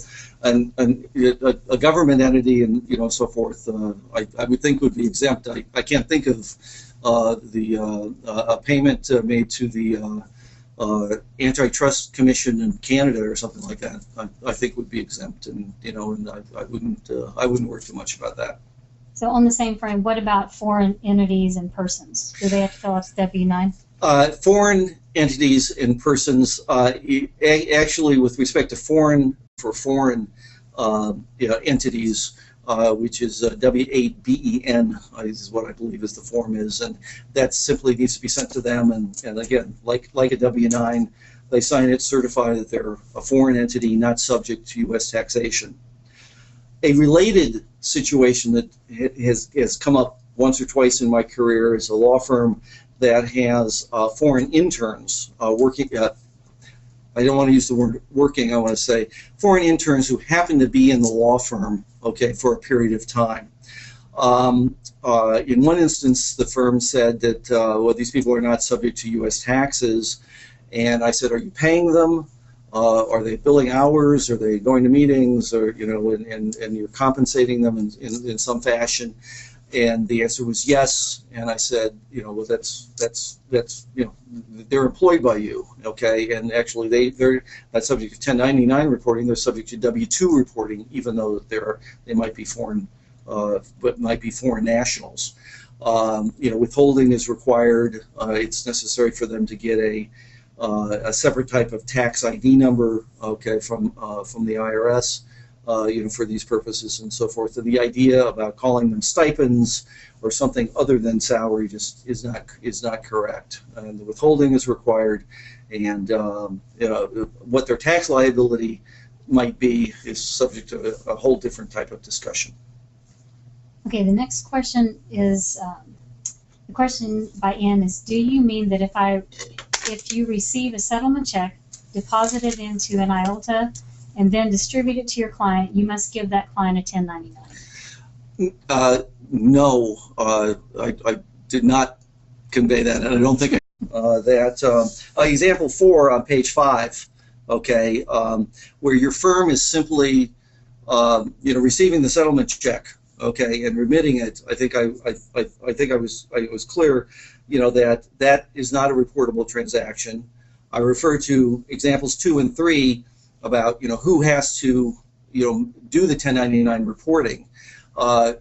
government entity and so forth. I would think would be exempt. I can't think of a payment made to the Antitrust Commission in Canada or something like that. I think would be exempt, and and I wouldn't worry too much about that. So on the same frame, what about foreign entities and persons? Do they have to fill out W-9? Foreign entities and persons, actually, with respect to foreign entities, which is W-8-BEN is what I believe is the form is, and that simply needs to be sent to them. And again, like a W-9, they sign it, certify that they're a foreign entity not subject to U.S. taxation. A related situation that has come up once or twice in my career is a law firm that has foreign interns working. I don't want to use the word working. I want to say foreign interns who happen to be in the law firm, okay, for a period of time. In one instance, the firm said that well, these people are not subject to U.S. taxes, and I said, "Are you paying them? Are they billing hours? Are they going to meetings? Or and you're compensating them in some fashion?" And the answer was yes. And I said, well, that's they're employed by you, okay? And actually, they're not subject to 1099 reporting. They're subject to W-2 reporting, even though they might be foreign, but might be foreign nationals. Withholding is required. It's necessary for them to get a separate type of tax ID number, okay, from the IRS. For these purposes and so forth. And the idea about calling them stipends or something other than salary just is not correct. And the withholding is required, and what their tax liability might be is subject to a whole different type of discussion. Okay, the next question is, the question by Ann is, do you mean that if you receive a settlement check deposited into an IOLTA and then distribute it to your client, you must give that client a 1099? No, I did not convey that, and I don't think that. Example 4 on page 5, okay, where your firm is simply, receiving the settlement check, okay, and remitting it. I think I was clear, that is not a reportable transaction. I refer to examples 2 and 3 about who has to do the 1099 reporting, there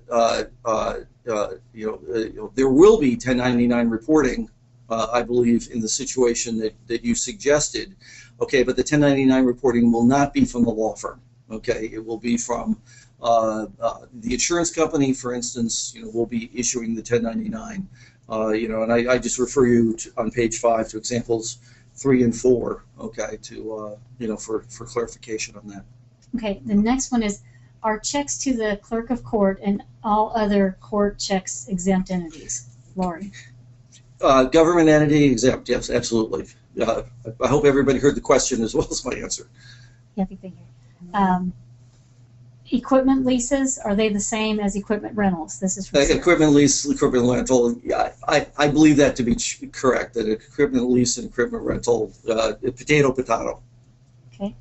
will be 1099 reporting, I believe, in the situation that you suggested. Okay, but the 1099 reporting will not be from the law firm. Okay, it will be from the insurance company, for instance. Will be issuing the 1099. And I just refer you on page 5 to examples 3 and 4. Okay, to for clarification on that. Okay, the next one is, are checks to the clerk of court and all other court checks exempt entities? Lori. Government entity exempt, yes, absolutely. I hope everybody heard the question as well as my answer. Yeah, I think they hear. Equipment leases, are they the same as equipment rentals? This is equipment lease, equipment rental. Yeah, I believe that to be correct. That equipment lease and equipment rental, potato. Okay.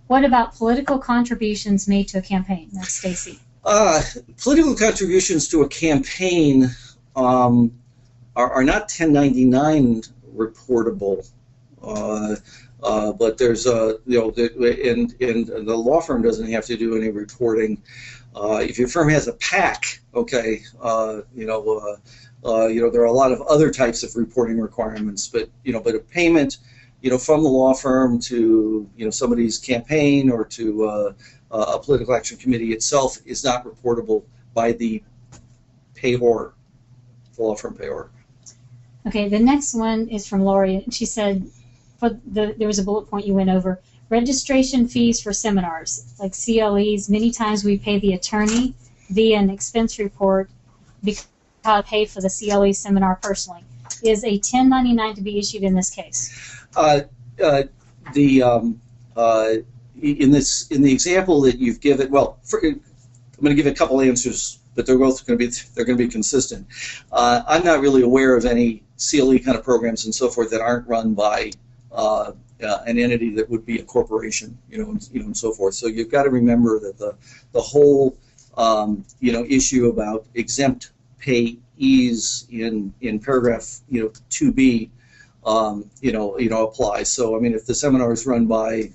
What about political contributions made to a campaign? That's Stacy. Political contributions to a campaign are not 1099 reportable. But there's and the law firm doesn't have to do any reporting. If your firm has a PAC, okay, there are a lot of other types of reporting requirements. But a payment, from the law firm to somebody's campaign or to a political action committee itself is not reportable by the payor, the law firm payor. Okay, the next one is from Lori. She said, there was a bullet point you went over. Registration fees for seminars, like CLEs, many times we pay the attorney via an expense report because I pay for the CLE seminar personally. Is a 1099 to be issued in this case? In the example that you've given, well, I'm going to give a couple answers, but they're both going to be consistent. I'm not really aware of any CLE kind of programs and so forth that aren't run by an entity that would be a corporation, and so forth. So you've got to remember that the whole issue about exempt payees in paragraph 2B applies. So I mean, if the seminar is run by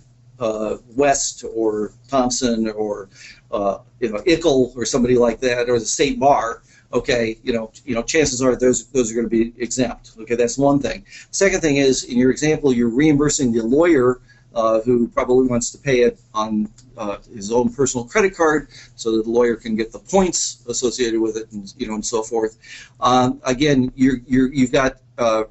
West or Thompson or ICL or somebody like that, or the state bar, okay, chances are those are going to be exempt. Okay, that's one thing. Second thing is, in your example, you're reimbursing the lawyer who probably wants to pay it on his own personal credit card, so that the lawyer can get the points associated with it, and and so forth. Again, you've got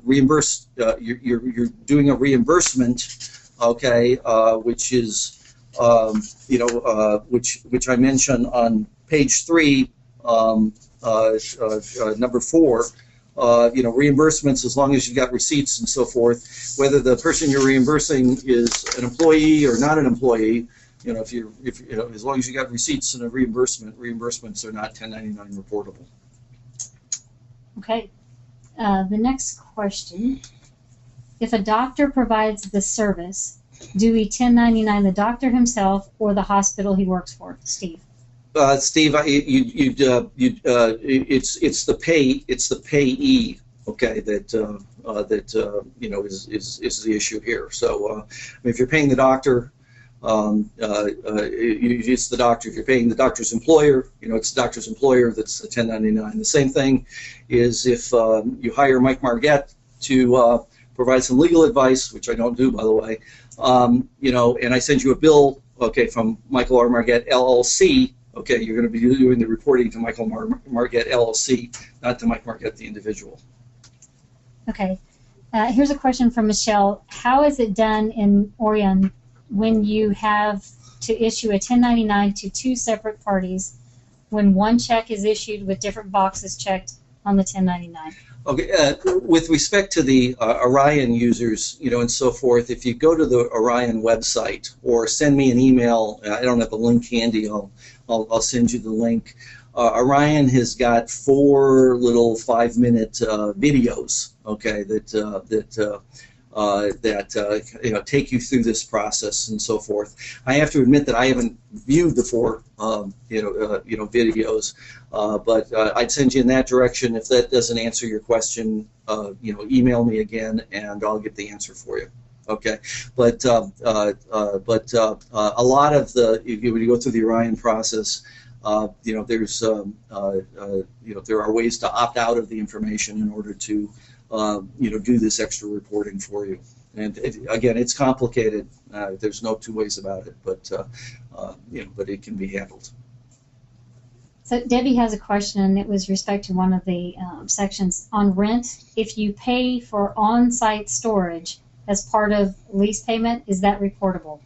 reimbursed. You're doing a reimbursement, okay, which is which I mentioned on page 3. Number 4, reimbursements, as long as you've got receipts and so forth, whether the person you're reimbursing is an employee or not an employee, as long as you got receipts and a reimbursements are not 1099 reportable. Okay. The next question: if a doctor provides the service, do we 1099 the doctor himself or the hospital he works for? Steve. Steve, it's the payee, okay, that is the issue here. So if you're paying the doctor, it's the doctor. If you're paying the doctor's employer, it's the doctor's employer that's a 1099. The same thing is if you hire Mike Marget to provide some legal advice, which I don't do, by the way, and I send you a bill, okay, from Michael R. Marget LLC. Okay, you're going to be doing the reporting to Michael Marget LLC, not to Mike Marget the individual. Okay. Here's a question from Michelle. How is it done in Orion when you have to issue a 1099 to 2 separate parties when one check is issued with different boxes checked on the 1099? Okay, with respect to the Orion users, and so forth, if you go to the Orion website or send me an email, I don't have the link handy, I'll send you the link. Orion has got 4 little 5-minute videos, okay, that take you through this process and so forth. I have to admit that I haven't viewed the 4 videos, but I'd send you in that direction. If that doesn't answer your question, email me again and I'll get the answer for you. Okay, but a lot of when you go through the Orion process, there's there are ways to opt out of the information in order to do this extra reporting for you. And again, it's complicated. There's no two ways about it, but but it can be handled. So Debbie has a question. It was respect to one of the sections on rent. If you pay for on-site storage as part of lease payment, is that reportable?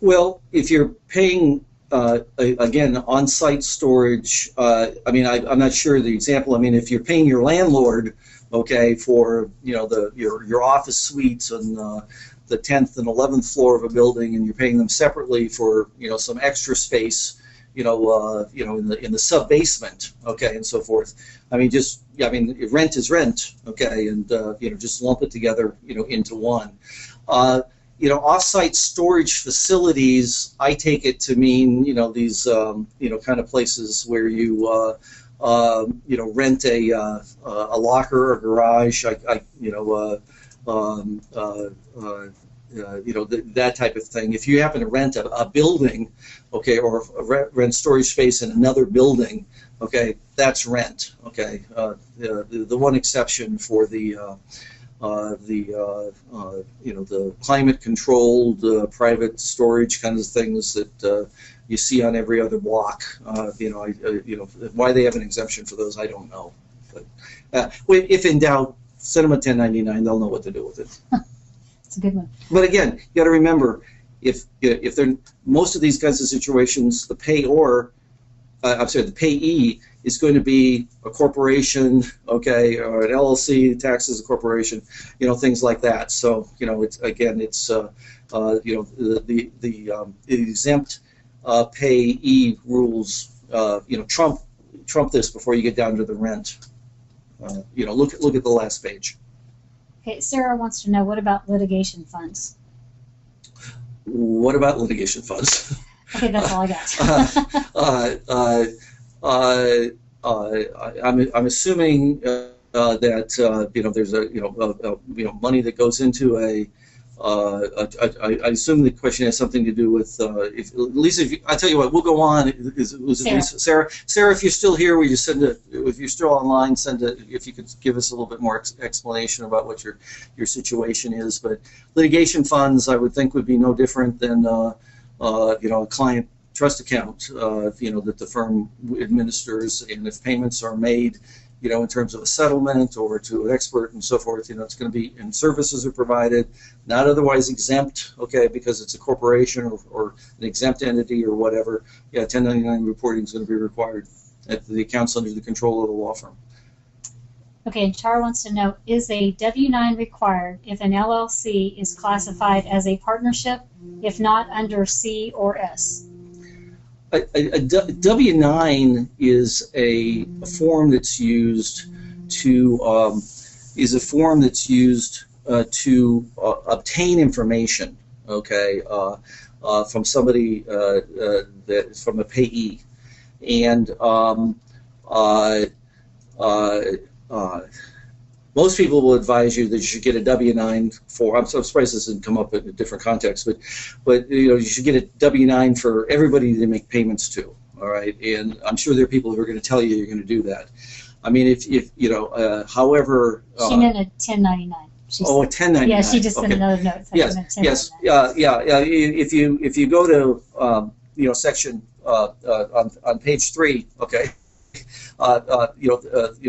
Well, if you're paying again on-site storage, I'm not sure of the example. I mean, if you're paying your landlord, okay, for your office suites on the 10th and 11th floor of a building, and you're paying them separately for some extra space, in the sub basement, okay, and so forth. Rent is rent, okay, and just lump it together, into one. Off-site storage facilities, I take it to mean these kind of places where you rent a locker or garage, that type of thing. If you happen to rent a building, okay, or rent storage space in another building, okay, that's rent, okay. The one exception for the climate-controlled private storage kinds of things that you see on every other block. Why they have an exemption for those, I don't know. But if in doubt, send them a 1099. They'll know what to do with it. It's a good one. But again, you got to remember, if they're most of these kinds of situations, the payee is going to be a corporation, okay, or an LLC, taxed as a corporation, things like that. So it's the exempt payee rules, trump this before you get down to the rent. Look at the last page. Okay, Sarah wants to know, what about litigation funds? What about litigation funds? Okay, that's all I got. I'm assuming that there's money that goes into a. I assume the question has something to do with I tell you what, we'll go on. Sarah, if you're still here, we just send it. If you're still online, send it. If you could give us a little bit more explanation about what your situation is. But litigation funds, I would think, would be no different than a client trust account, that the firm administers, and if payments are made, in terms of a settlement or to an expert and so forth, it's going to be, and services are provided, not otherwise exempt, okay, because it's a corporation or an exempt entity or whatever. 1099 reporting is going to be required at the accounts under the control of the law firm. Okay, Char wants to know, is a W-9 required if an LLC is classified as a partnership, if not under C or S? A W-9 is a form that's used to obtain information, okay, from somebody from a payee, and most people will advise you that you should get a W-9 for. I'm surprised this didn't come up in a different context, but you should get a W-9 for everybody they make payments to. All right, and I'm sure there are people who are going to tell you you're going to do that. I mean, however. She meant a 1099. A 1099. Yeah, she just sent another note. Yes. If you go to section on page 3, okay,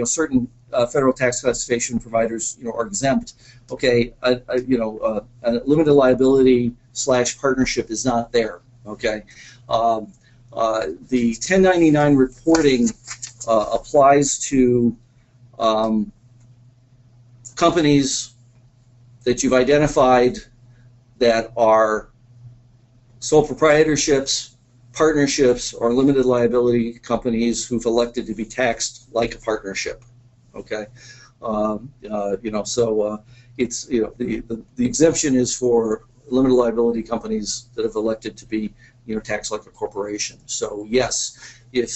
certain federal tax classification providers, are exempt. Okay, a limited liability / partnership is not there. Okay, the 1099 reporting applies to companies that you've identified that are sole proprietorships, partnerships, or limited liability companies who've elected to be taxed like a partnership. Okay, it's the exemption is for limited liability companies that have elected to be taxed like a corporation. So yes, if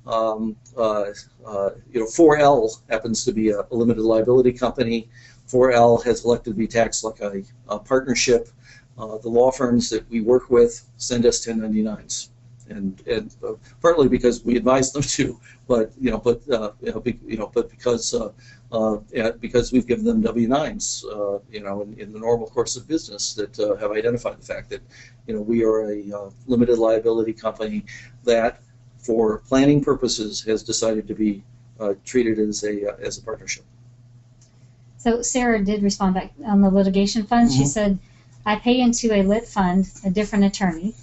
4L happens to be a limited liability company, 4L has elected to be taxed like a partnership. The law firms that we work with send us 1099s. partly because we advise them to, but because we've given them W-9s, in the normal course of business that have identified the fact that we are a limited liability company that, for planning purposes, has decided to be treated as a partnership. So Sarah did respond back on the litigation fund. She said, I pay into a lit fund, a different attorney,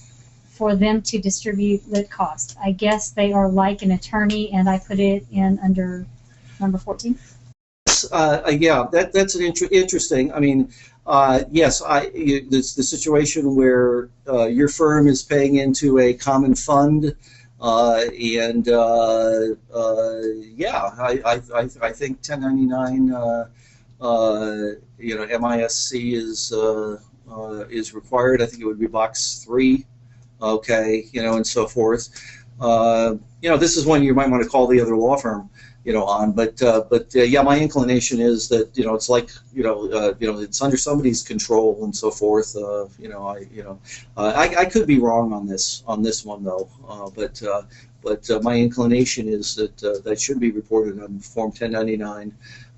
for them to distribute lit costs. I guess they are like an attorney, and I put it in under number 14. Yeah, that's an interesting. I mean, yes, it's the situation where your firm is paying into a common fund, and yeah, I think 1099. MISC is required. I think it would be box 3, okay, and so forth. This is one you might want to call the other law firm, on. But yeah, my inclination is that it's like it's under somebody's control and so forth. I could be wrong on this one though. But my inclination is that that should be reported on Form 1099.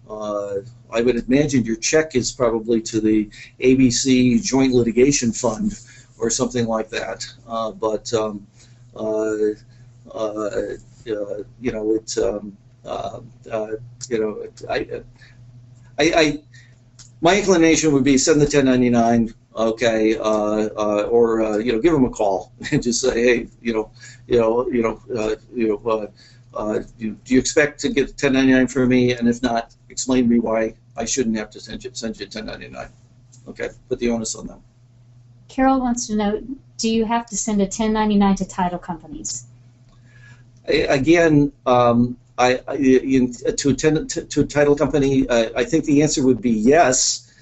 I would imagine your check is probably to the ABC Joint Litigation Fund or something like that. My inclination would be send the 1099, okay, or give them a call and just say, hey, do you expect to get 1099 from me? And if not, explain to me why I shouldn't have to send you 1099. Okay, put the onus on them. Carol wants to know, do you have to send a 1099 to title companies? Again, to a title company, I think the answer would be yes,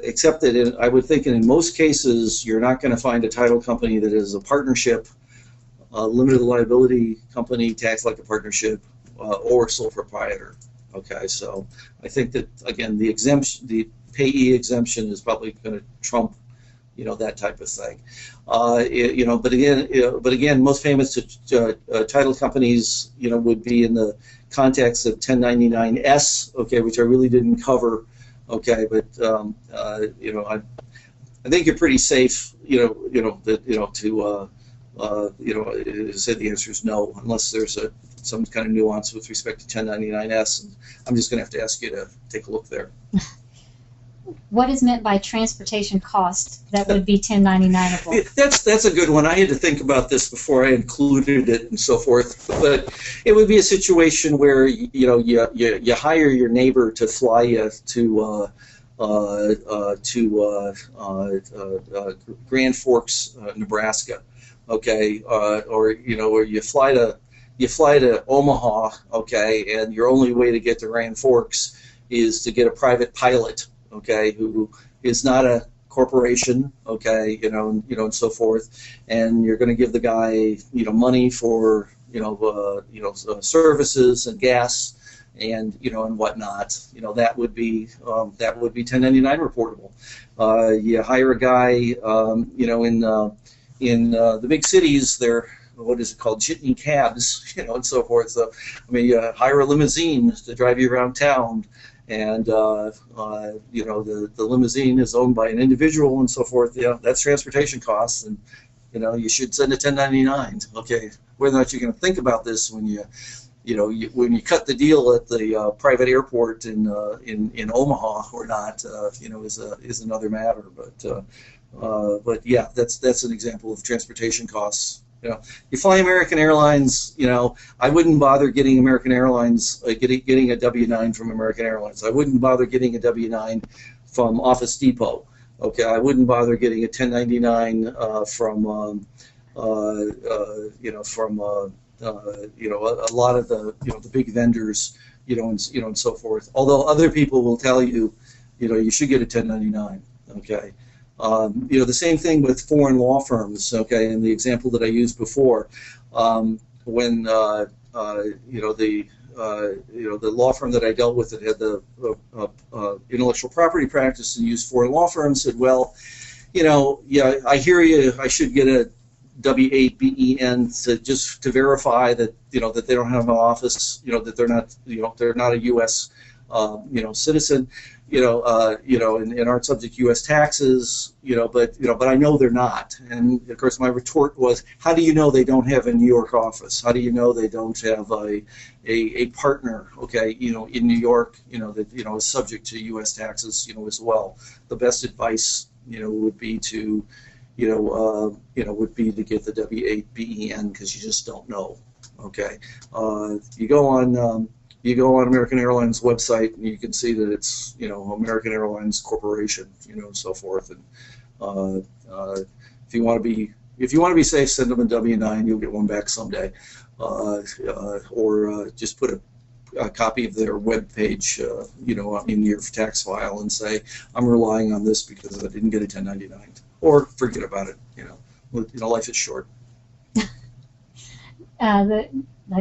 except that I would think in most cases you're not going to find a title company that is a partnership, limited liability company, taxed like a partnership, or sole proprietor. Okay, so I think that again the exemption, the payee exemption, is probably going to trump that type of thing. But again, most famous title companies, would be in the context of 1099-S, okay, which I really didn't cover, okay, but I think you're pretty safe, to say the answer is no, unless there's some kind of nuance with respect to 1099-S, and I'm just going to have to ask you to take a look there. What is meant by transportation cost that would be 1099able? That's a good one. I had to think about this before I included it and so forth. But it would be a situation where you hire your neighbor to fly you to Grand Forks, Nebraska, okay, or you fly to Omaha, okay, and your only way to get to Grand Forks is to get a private pilot, okay, who is not a corporation, okay, and so forth, and you're going to give the guy, money for, services and gas, and and whatnot. That would be 1099 reportable. You hire a guy, in the big cities, they're, what is it called, jitney cabs, and so forth. So, I mean, you hire a limousine to drive you around town, and the limousine is owned by an individual and so forth. That's transportation costs, and you should send a 1099. Okay, whether or not you're going to think about this when when you cut the deal at the private airport in Omaha or not, is another matter. But yeah, that's an example of transportation costs. You fly American Airlines. I wouldn't bother getting American Airlines, getting a W-9 from American Airlines. I wouldn't bother getting a W-9 from Office Depot. Okay, I wouldn't bother getting a 1099 from a lot of the big vendors, and so forth. Although other people will tell you, you should get a 1099. Okay. The same thing with foreign law firms, okay, in the example that I used before, when the law firm that I dealt with that had the intellectual property practice and used foreign law firms said, well, I hear you, I should get a W-8-BEN just to verify that that they don't have an office, that they're not a U.S. Citizen, and aren't subject to U.S. taxes, but I know they're not. And of course, my retort was, how do you know they don't have a New York office? How do you know they don't have a partner, in New York, that is subject to U.S. taxes, as well? The best advice, would be to, would be to get the W-8-BEN, because you just don't know. Okay, you go on American Airlines website and you can see that it's American Airlines Corporation, so forth. And if you want to be safe, send them a W-9. You'll get one back someday, or just put a copy of their web page, in your tax file and say, I'm relying on this because I didn't get a 1099, or forget about it. Life is short. I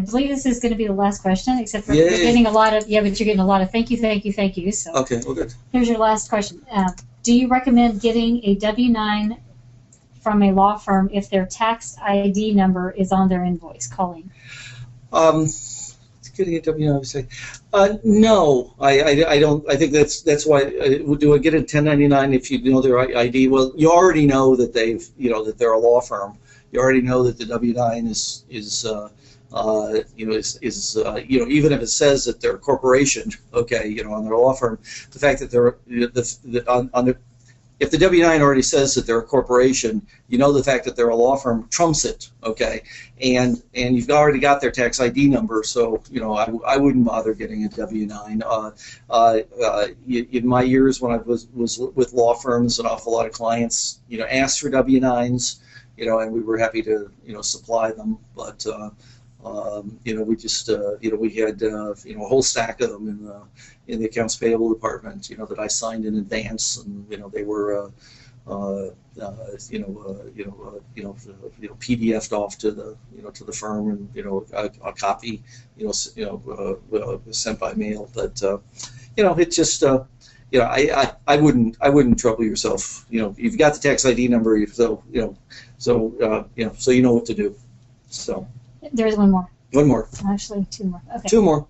believe this is going to be the last question, except for you're getting a lot of, but you're getting a lot of thank you. So okay, well, good. Here's your last question. Do you recommend getting a W-9 from a law firm if their tax ID number is on their invoice? Colleen. Getting a W-9, no, I don't. I think that's why. Do I get a 1099 if you know their ID? Well, you already know that that they're a law firm. You already know that the W-9 is even if it says that they're a corporation, on their law firm, the fact that they're if the W-9 already says that they're a corporation, the fact that they're a law firm trumps it, and you've already got their tax ID number, so I wouldn't bother getting a W-9. In my years when I was with law firms, an awful lot of clients asked for W-9s, and we were happy to supply them, but we just we had a whole stack of them in the accounts payable department that I signed in advance, and they were PDF'd off to the firm, and a copy sent by mail, but it just I wouldn't trouble yourself. You've got the tax ID number, so you know what to do. So. There's one more. One more. Actually, two more. Okay. Two more.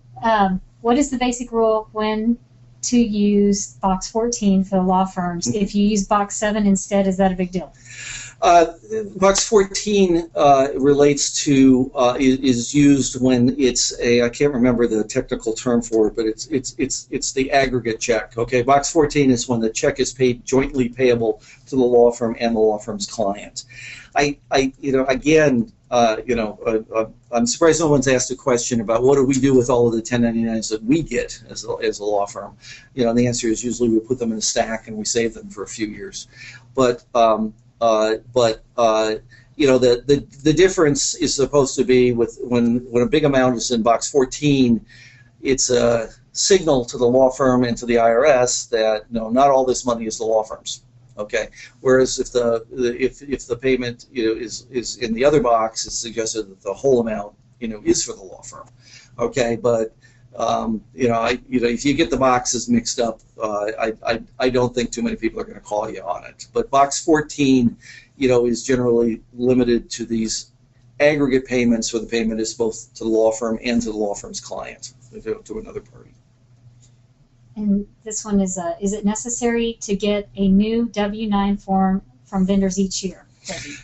What is the basic rule when to use box 14 for the law firms? If you use box 7 instead, is that a big deal? Box 14 relates to is used when it's I can't remember the technical term for it, but it's the aggregate check. Okay, box 14 is when the check is paid jointly payable to the law firm and the law firm's client. I'm surprised no one's asked a question about what do we do with all of the 1099s that we get as a law firm. And the answer is usually we put them in a stack and we save them for a few years. But the difference is supposed to be with when a big amount is in box 14, it's a signal to the law firm and to the IRS that not all this money is the law firm's. Okay. Whereas if the payment is in the other box, it's suggested that the whole amount is for the law firm. Okay. But if you get the boxes mixed up, I don't think too many people are going to call you on it. But box 14, is generally limited to these aggregate payments, where the payment is both to the law firm and to the law firm's client, to another party. And this one is it necessary to get a new W-9 form from vendors each year?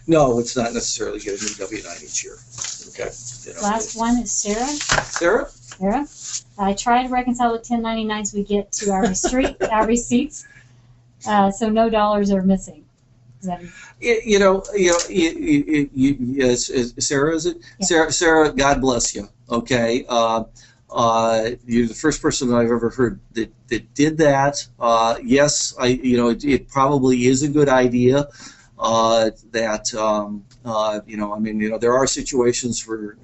No, it's not necessarily get a new W-9 each year. Okay. Last one is Sarah. Sarah? Sarah, I try to reconcile the 1099s we get to our receipts, so no dollars are missing. Is that Sarah, is it? Yeah. Sarah, God bless you. Okay. You're the first person I've ever heard that did that. Yes, it probably is a good idea. There are situations where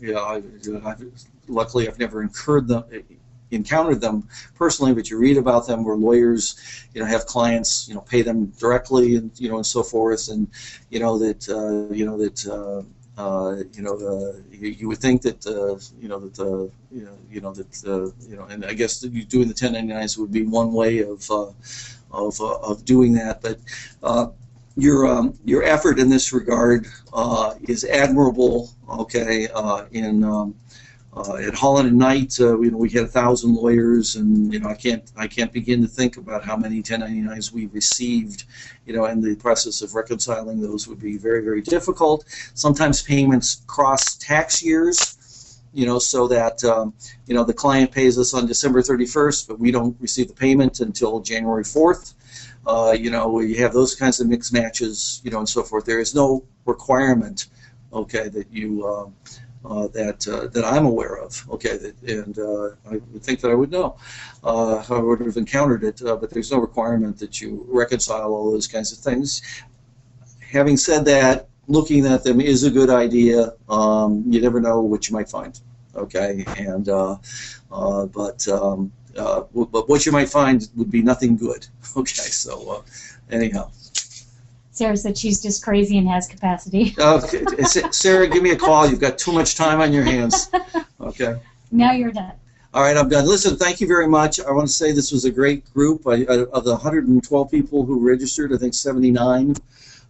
luckily I've never encountered them personally, but you read about them where lawyers have clients pay them directly and so forth, and you would think that and I guess that you doing the 1099s would be one way of doing that, but your effort in this regard is admirable. Okay, at Holland and Knight, we had 1,000 lawyers, and I can't begin to think about how many 1099s we received. And the process of reconciling those would be very, very difficult. Sometimes payments cross tax years, so that the client pays us on December 31st, but we don't receive the payment until January 4th. We have those kinds of mixed matches, and so forth. There is no requirement, okay, that you that I'm aware of, okay, and I would think that I would know. I would have encountered it, but there's no requirement that you reconcile all those kinds of things. Having said that, looking at them is a good idea. You never know what you might find, okay, and but what you might find would be nothing good, okay. So anyhow. Sarah said she's just crazy and has capacity. Okay. Sarah, give me a call. You've got too much time on your hands. Okay. Now you're done. All right, I'm done. Listen, thank you very much. I want to say this was a great group. Of the 112 people who registered, I think 79,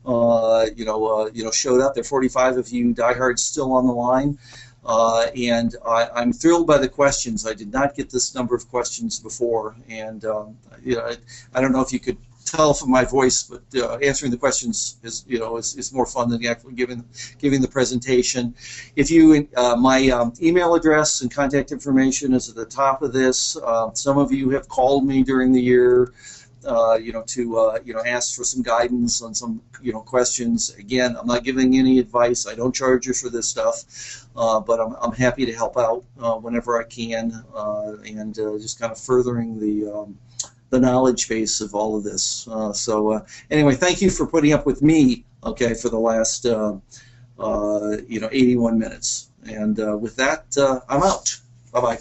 showed up. There are 45 of you diehards still on the line. And I'm thrilled by the questions. I did not get this number of questions before, and I don't know if you could tell from my voice, but answering the questions is more fun than actually giving the presentation. If you my email address and contact information is at the top of this. Some of you have called me during the year, to ask for some guidance on some questions. Again, I'm not giving any advice. I don't charge you for this stuff, but I'm happy to help out whenever I can, and just kind of furthering the knowledge base of all of this. Anyway, thank you for putting up with me, okay, for the last 81 minutes. And with that, I'm out. Bye-bye.